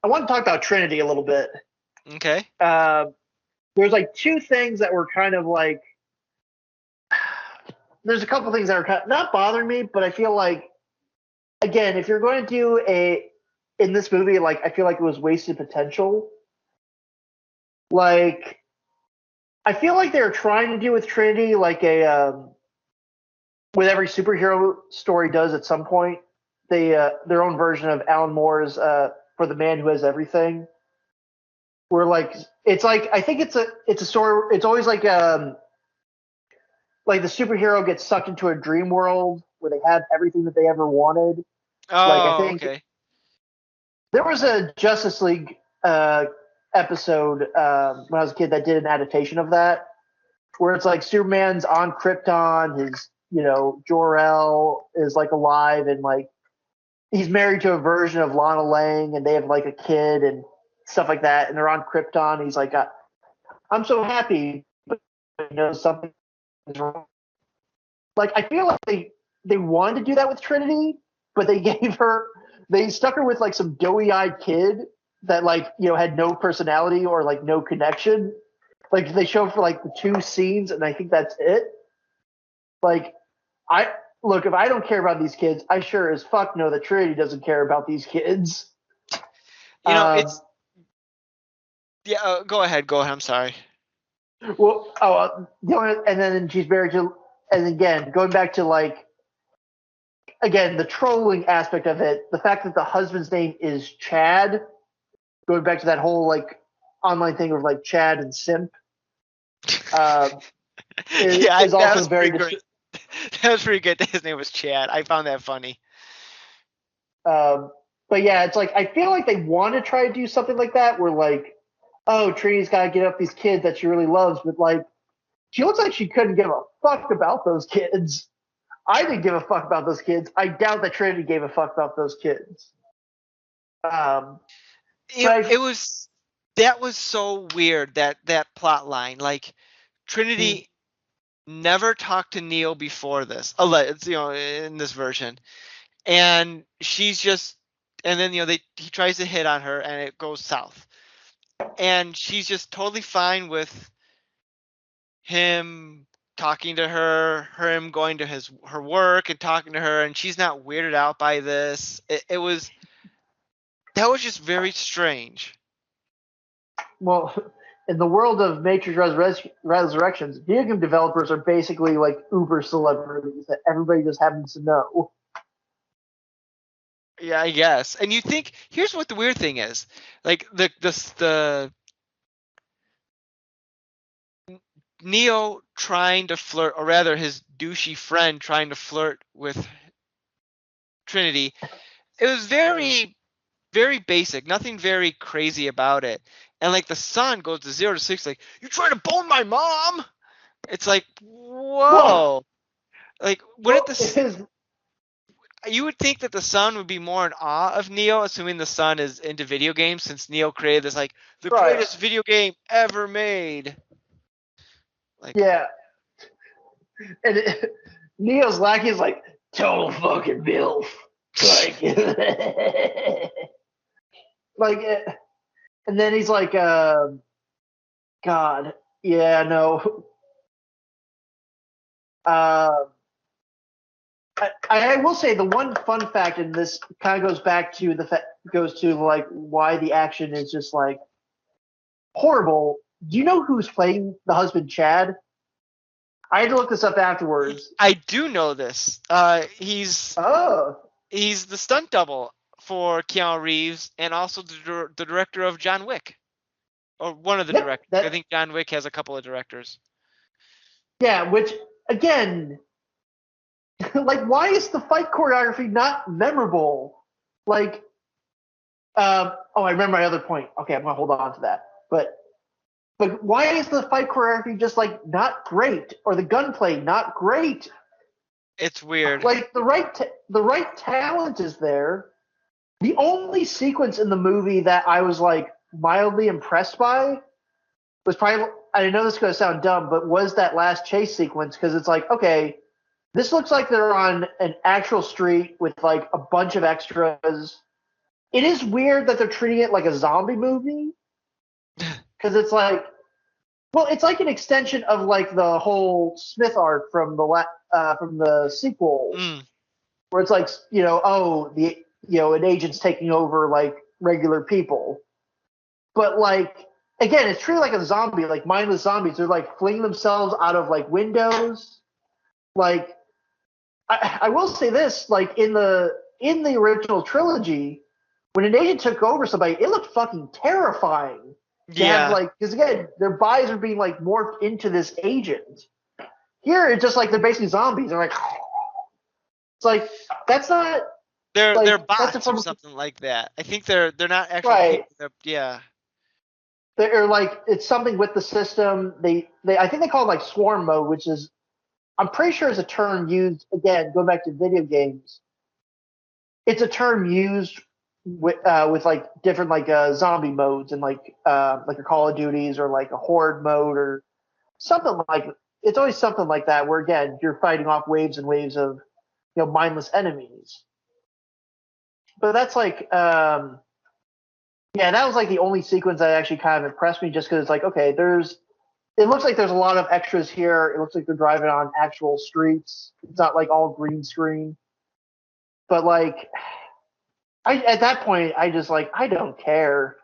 I want to talk about Trinity a little bit. Okay. Uh, there's like two things that were kind of like. There's a couple things that are kind of, not bothering me, but I feel like again, if you're going to do a in this movie, like I feel like it was wasted potential. Like I feel like they're trying to do with Trinity like a with every superhero story does at some point. They their own version of Alan Moore's for the man who has everything. Where like I think it's a story. It's always like the superhero gets sucked into a dream world where they have everything that they ever wanted. Like I Oh, think okay. there was a Justice League episode when I was a kid that did an adaptation of that, where it's like Superman's on Krypton, his Jor-El is like alive, and like he's married to a version of Lana Lang, and they have like a kid and stuff like that, and they're on Krypton. He's like, I'm so happy, but something is wrong. Like I feel like they wanted to do that with Trinity, but they stuck her with like some doughy-eyed kid that like had no personality or like no connection. Like they showed for like the two scenes, and I think that's it. Like I look, if I don't care about these kids, I sure as fuck know that Trinity doesn't care about these kids. Um, It's yeah. Go ahead. Go ahead. I'm sorry. well, and then she's married to, and again, going back to like again the trolling aspect of it, the fact that the husband's name is Chad, going back to that whole like online thing of like Chad and Simp, uh, Yeah, is that also was pretty very great. That was pretty good. His name was Chad. I found that funny. Um, but yeah, it's like I feel like they want to try to do something like that, where like, oh, Trinity's got to get up these kids that she really loves, but like, she looks like she couldn't give a fuck about those kids. I didn't give a fuck about those kids. I doubt that Trinity gave a fuck about those kids. Um, It but it was that was so weird, that plot line. Like Trinity never talked to Neo before this. It's in this version, and she's just and then he tries to hit on her and it goes south, and she's just totally fine with him talking to her, him going to her work and talking to her, and she's not weirded out by this. That was just very strange. well, in the world of Matrix Resurrections, video game developers are basically like uber celebrities that everybody just happens to know. Yeah, I guess. And you think here's what the weird thing is, like the Neo trying to flirt, or rather his douchey friend trying to flirt with Trinity. It was very, very basic, nothing very crazy about it. And like the son goes to 0 to 6, like, you trying to bone my mom? It's like, Well, whoa. Like, well, wouldn't this? You would think that the son would be more in awe of Neo, assuming the son is into video games, since Neo created this like the right. greatest video game ever made. Like, Yeah. And Neo's lackey is like, total fucking MILF. Like, like, and then he's like, God, yeah, no. I will say the one fun fact in this kind of goes back to goes to like why the action is just like horrible. Do you know who's playing the husband, Chad? I had to look this up afterwards. I do know this. He's Oh, the stunt double for Keanu Reeves, and also the director of John Wick, or one of the yep. directors. I think John Wick has a couple of directors. Yeah, which again, like, why is the fight choreography not memorable? Like, oh, I remember my other point. Okay, I'm gonna hold on to that. But why is the fight choreography just like not great, or the gunplay not great? It's weird. Like the right talent is there. The only sequence in the movie that I was like mildly impressed by was probably, I know this is gonna sound dumb, but was that last chase sequence, because it's like, okay, this looks like they're on an actual street with like a bunch of extras. It is weird that they're treating it like a zombie movie, because it's like, well, it's like an extension of like the whole Smith arc from the sequel, where it's like, an agent's taking over like regular people, but like again, it's treated like a zombie, like mindless zombies. They're like flinging themselves out of like windows. Like, I will say this, like in the original trilogy, when an agent took over somebody, it looked fucking terrifying. Yeah. Like, because again, their bodies are being like morphed into this agent. Here, it's just like they're basically zombies. They're like, it's like that's not. They're that's bots or something like that. I think they're not actually right. people. Yeah. They're like, it's something with the system. They I think they call it like swarm mode, which is, I'm pretty sure is a term used, again, going back to video games. It's a term used with like different like zombie modes and like a Call of Duties or like a horde mode or something like. It's always something like that where again you're fighting off waves and waves of mindless enemies. But that's like yeah, that was like the only sequence that actually kind of impressed me, just because it's like, okay, it looks like there's a lot of extras here. It looks like they're driving on actual streets. It's not like all green screen. But like, at that point, I just like, I don't care.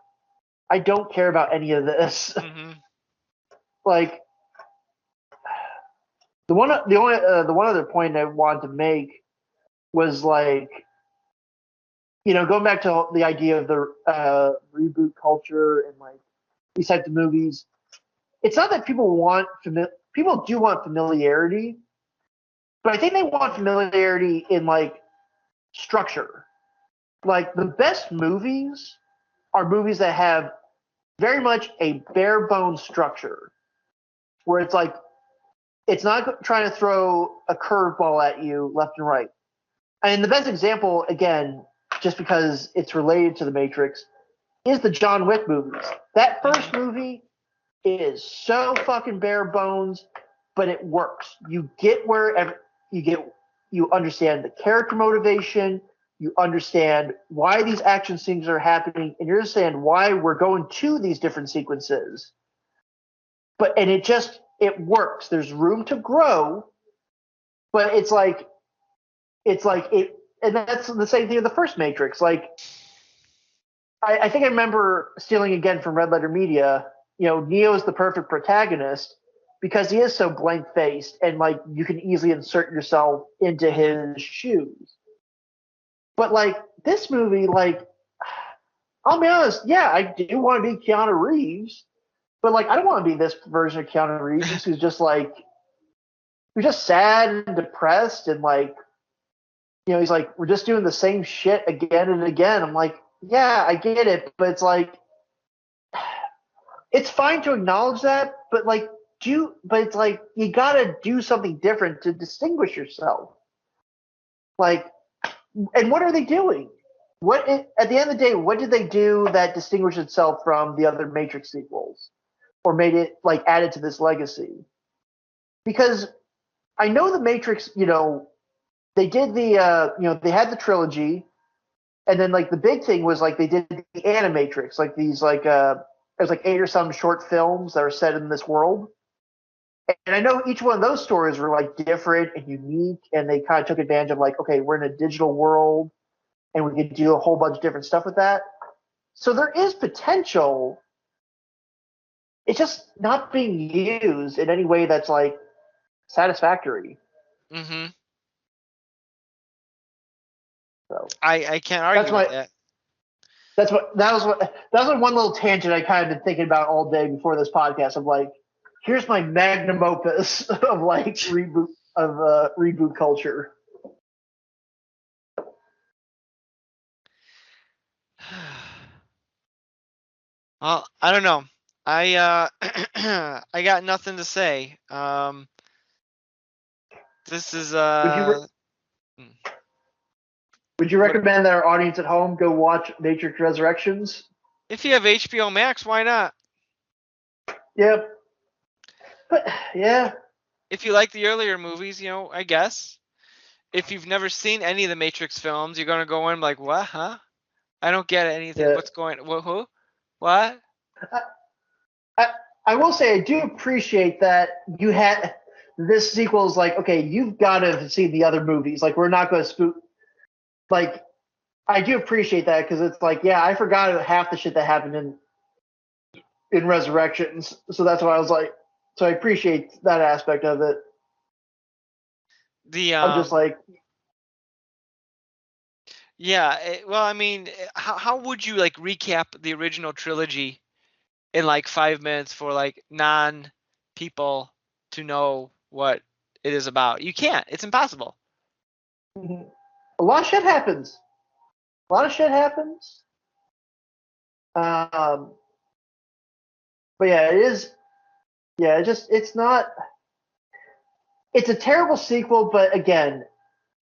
I don't care about any of this. Mm-hmm. Like, the one other point I wanted to make was like, going back to the idea of the reboot culture and like these types of movies. It's not that people do want familiarity, but I think they want familiarity in like structure. Like the best movies are movies that have very much a bare bones structure, where it's like it's not trying to throw a curveball at you left and right. And the best example, again, just because it's related to the Matrix, is the John Wick movies. That first movie is so fucking bare bones, but it works. You get wherever you understand the character motivation, you understand why these action scenes are happening, and you understand why we're going to these different sequences. And it works. There's room to grow, but it's like it, and that's the same thing with the first Matrix. Like, I think I remember stealing again from Red Letter Media. Neo is the perfect protagonist because he is so blank faced and like you can easily insert yourself into his shoes. But like this movie, like I'll be honest, yeah, I do want to be Keanu Reeves, but like I don't want to be this version of Keanu Reeves who's just sad and depressed and like he's like we're just doing the same shit again and again. I'm like, yeah, I get it, but it's like it's fine to acknowledge that, but like but it's like you gotta do something different to distinguish yourself. Like, and what are they doing? At the end of the day, what did they do that distinguished itself from the other Matrix sequels, or made it like added to this legacy? Because I know the Matrix, they did they had the trilogy, and then like the big thing was like they did the Animatrix, like these there's like 8 or some short films that are set in this world. And I know each one of those stories were like different and unique, and they kind of took advantage of like, okay, we're in a digital world, and we could do a whole bunch of different stuff with that. So there is potential. It's just not being used in any way that's like satisfactory. Mm-hmm. So I can't argue with that. That was one little tangent I kind of been thinking about all day before this podcast. I'm like, here's my magnum opus of like reboot culture. Well, I don't know. I I got nothing to say. This is Would you recommend that our audience at home go watch Matrix Resurrections? If you have HBO Max, why not? Yep. But yeah. If you like the earlier movies, I guess. If you've never seen any of the Matrix films, you're gonna go in like, what, huh? I don't get anything. Yeah. What's going? Who? What? I will say I do appreciate that you had this sequel is like, okay, you've got to have seen the other movies. Like we're not going to spook. Like I do appreciate that because it's like, yeah, I forgot half the shit that happened in Resurrections. So that's why I was like, so I appreciate that aspect of it. I'm just like, yeah. Well, I mean, how would you like recap the original trilogy in like 5 minutes for like non-people to know what it is about? You can't. It's impossible. A lot of shit happens. But yeah, it is. Yeah, it's not. It's a terrible sequel, but again,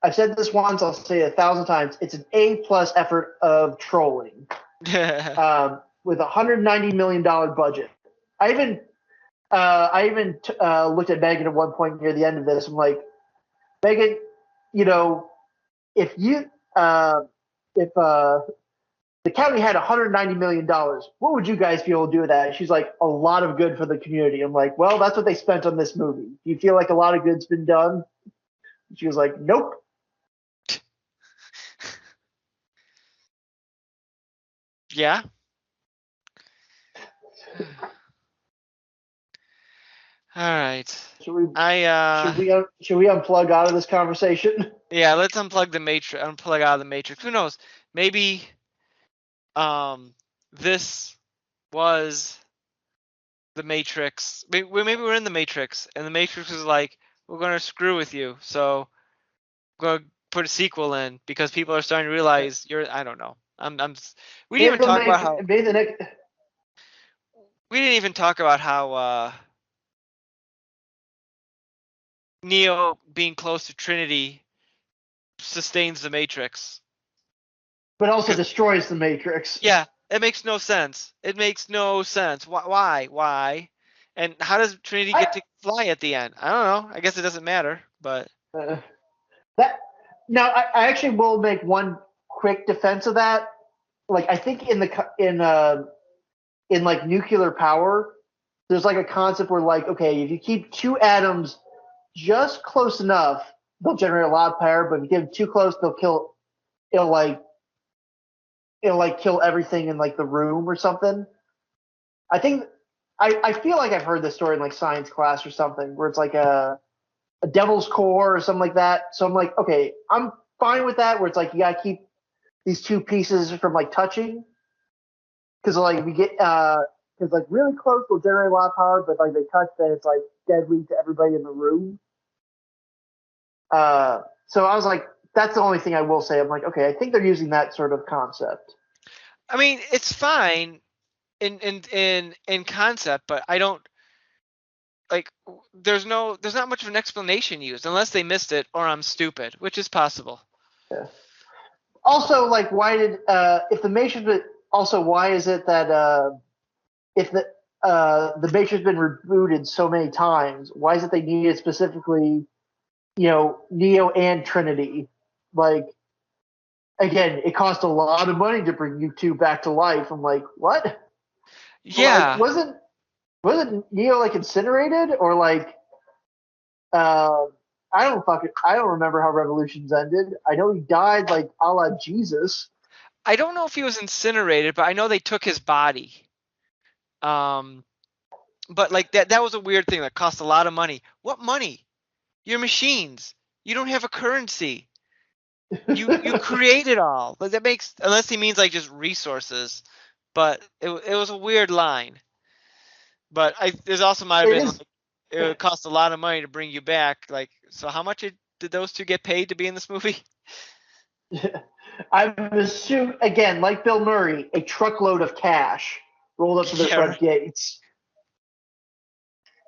I've said this once, I'll say it 1,000 times. It's an A+ effort of trolling. With a $190 million budget. I even looked at Megan at one point near the end of this. I'm like, Megan, if the county had $190 million, what would you guys be able to do with that? She's like, a lot of good for the community. I'm like, well, that's what they spent on this movie. Do you feel like a lot of good's been done? She was like, nope. Yeah. All right. Should we unplug out of this conversation? Yeah, let's unplug out of the Matrix. Who knows? Maybe this was the Matrix. Maybe we're in the Matrix, and the Matrix is like, we're gonna screw with you, so we're gonna put a sequel in because people are starting to realize I don't know. We didn't even talk about how Neo being close to Trinity sustains the Matrix. But also destroys the Matrix. Yeah, it makes no sense. Why? And how does Trinity get to fly at the end? I don't know. I guess it doesn't matter, but I actually will make one quick defense of that. Like I think in like nuclear power, there's like a concept where like, okay, if you keep two atoms just close enough, they'll generate a lot of power, but if you get them too close, it'll kill everything in like the room or something. I think I feel like I've heard this story in like science class or something, where it's like a devil's core or something like that. So I'm like, okay, I'm fine with that. Where it's like you gotta keep these two pieces from like touching, because like if you get because like really close will generate a lot of power, but like they touch, then it's like deadly to everybody in the room. So I was like, that's the only thing I will say. I'm like, okay, I think they're using that sort of concept. I mean, it's fine in concept, but I don't like. There's not much of an explanation used unless they missed it or I'm stupid, which is possible. Yeah. Also, like, why did if the Matrix? Also, why is it that if the Matrix has been rebooted so many times, why is it they needed specifically, Neo and Trinity? Like, again, it cost a lot of money to bring you two back to life. I'm like, what? Yeah. Like, wasn't Neo like incinerated or like uh, I don't remember how Revolutions ended. I know he died like a la Jesus. I don't know if he was incinerated, but I know they took his body. But like that was a weird thing that cost a lot of money. What money? Your machines. You don't have a currency. You create it all. Like that makes, unless he means like just resources. But it was a weird line. But there's also might have It been is. like it would cost a lot of money to bring you back. Like, so how much did those two get paid to be in this movie? I'm assuming again, like Bill Murray, a truckload of cash rolled up to their Yeah, front right. gates.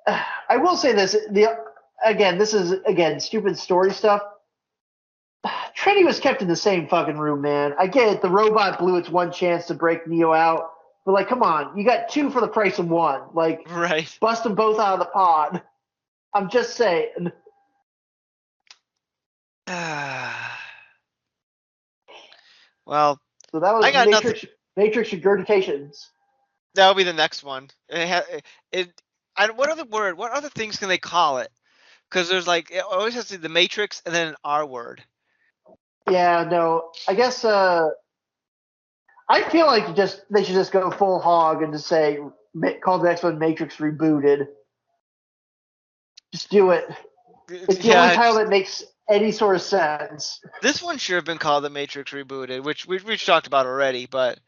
I will say this: this is again stupid story stuff. Trinity was kept in the same fucking room, man. I get it. The robot blew its one chance to break Neo out, but like, come on, you got two for the price of one. Like, Right. bust them both out of the pod. I'm just saying. Well, So that I was got nothing. Matrix regurgitations. That'll be the next one. What other word? What other things can they call it? Because there's like it always has to be the Matrix and then an R word. Yeah, no, I guess I feel like they should just go full hog and just say call the next one Matrix rebooted. Just do it. It's the only Yeah, title that makes any sort of sense. this one should have been called the Matrix rebooted, which we've talked about already. But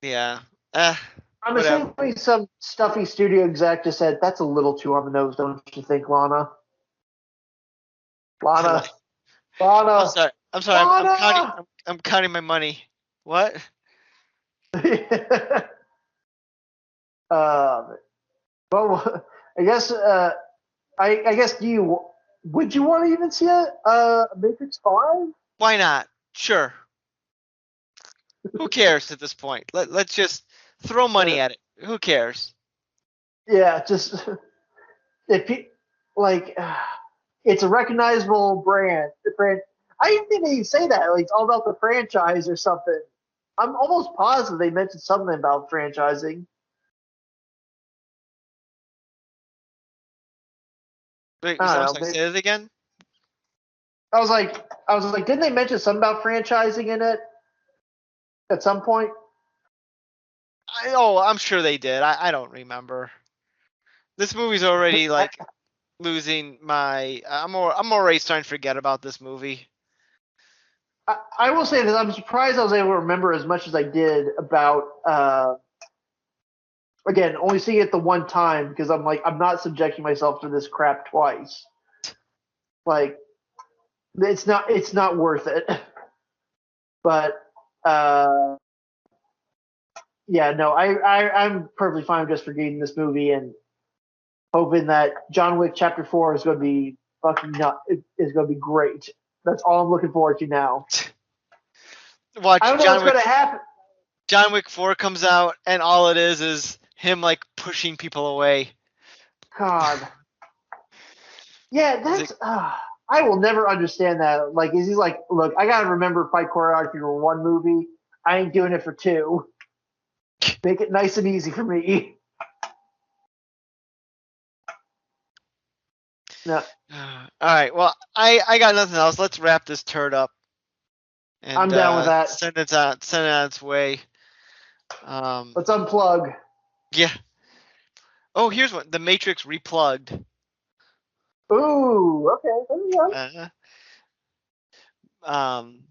yeah, I'm whatever. assuming some stuffy studio exec just said that's a little too on the nose, don't you think, Lana? I Lana, like. I'm Lana, sorry. I'm sorry. I'm counting. Lana. I'm counting my money. What? Well, I guess I guess would you want to even see a Matrix 5? Why not? Sure. Who cares at this point? Let's just throw money at it. Who cares? Yeah, just if you, like it's a recognizable brand. I didn't think they say that. Like it's all about the franchise or something. I'm almost positive they mentioned something about franchising. Wait, I I'm don't sorry. know. Say that again. I was like, didn't they mention something about franchising in it at some point? I'm sure they did. I don't remember. This movie's already like losing my. I'm already starting to forget about this movie. I will say that I'm surprised I was able to remember as much as I did about. Again, only seeing it the one time because I'm like I'm not subjecting myself to this crap twice. Like it's not worth it. But yeah, no, I'm perfectly fine just forgetting this movie and hoping that John Wick Chapter 4 is going to be fucking nut. Is going to be great. That's all I'm looking forward to now. I Watch don't know what's going to happen. John Wick 4 comes out, and all it is him like pushing people away. God. Yeah, He's that's. like, I will never understand that. Like, is he like, look, I gotta remember fight choreography for one movie. I ain't doing it for two. Make it nice and easy for me. No, all right. Well, I got nothing else. Let's wrap this turd up I'm and down with that. send it on its way. Let's unplug. Yeah. Oh, here's one. The Matrix Replugged. Ooh, okay. There we go. Um.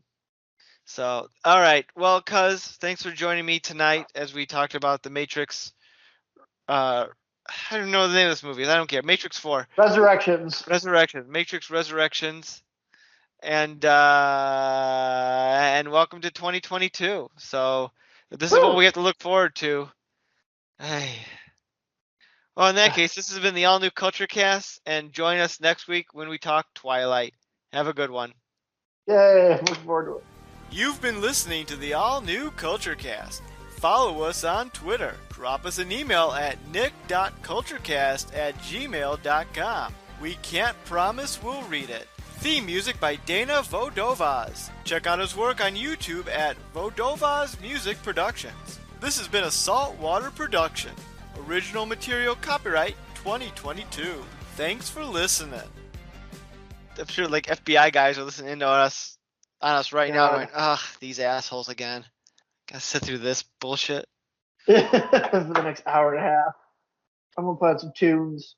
So, all right. Well, cuz, thanks for joining me tonight as we talked about the Matrix. I don't know the name of this movie. I don't care. Matrix 4. Resurrections. Matrix Resurrections. And welcome to 2022. So, this is what we have to look forward to. Hey. Well, in that case, this has been the All New Culture Cast, and join us next week when we talk Twilight. Have a good one. Yay, looking forward to it. You've been listening to the All New Culture Cast. Follow us on Twitter. Drop us an email at nick.culturecast@gmail.com. We can't promise we'll read it. Theme music by Dana Vodovaz. Check out his work on YouTube at Vodovaz Music Productions. This has been a Saltwater production. Original material copyright 2022. Thanks for listening. I'm sure like FBI guys are listening to us right now going, ugh, these assholes again. Gotta sit through this bullshit. For the next hour and a half. I'm gonna play out some tunes.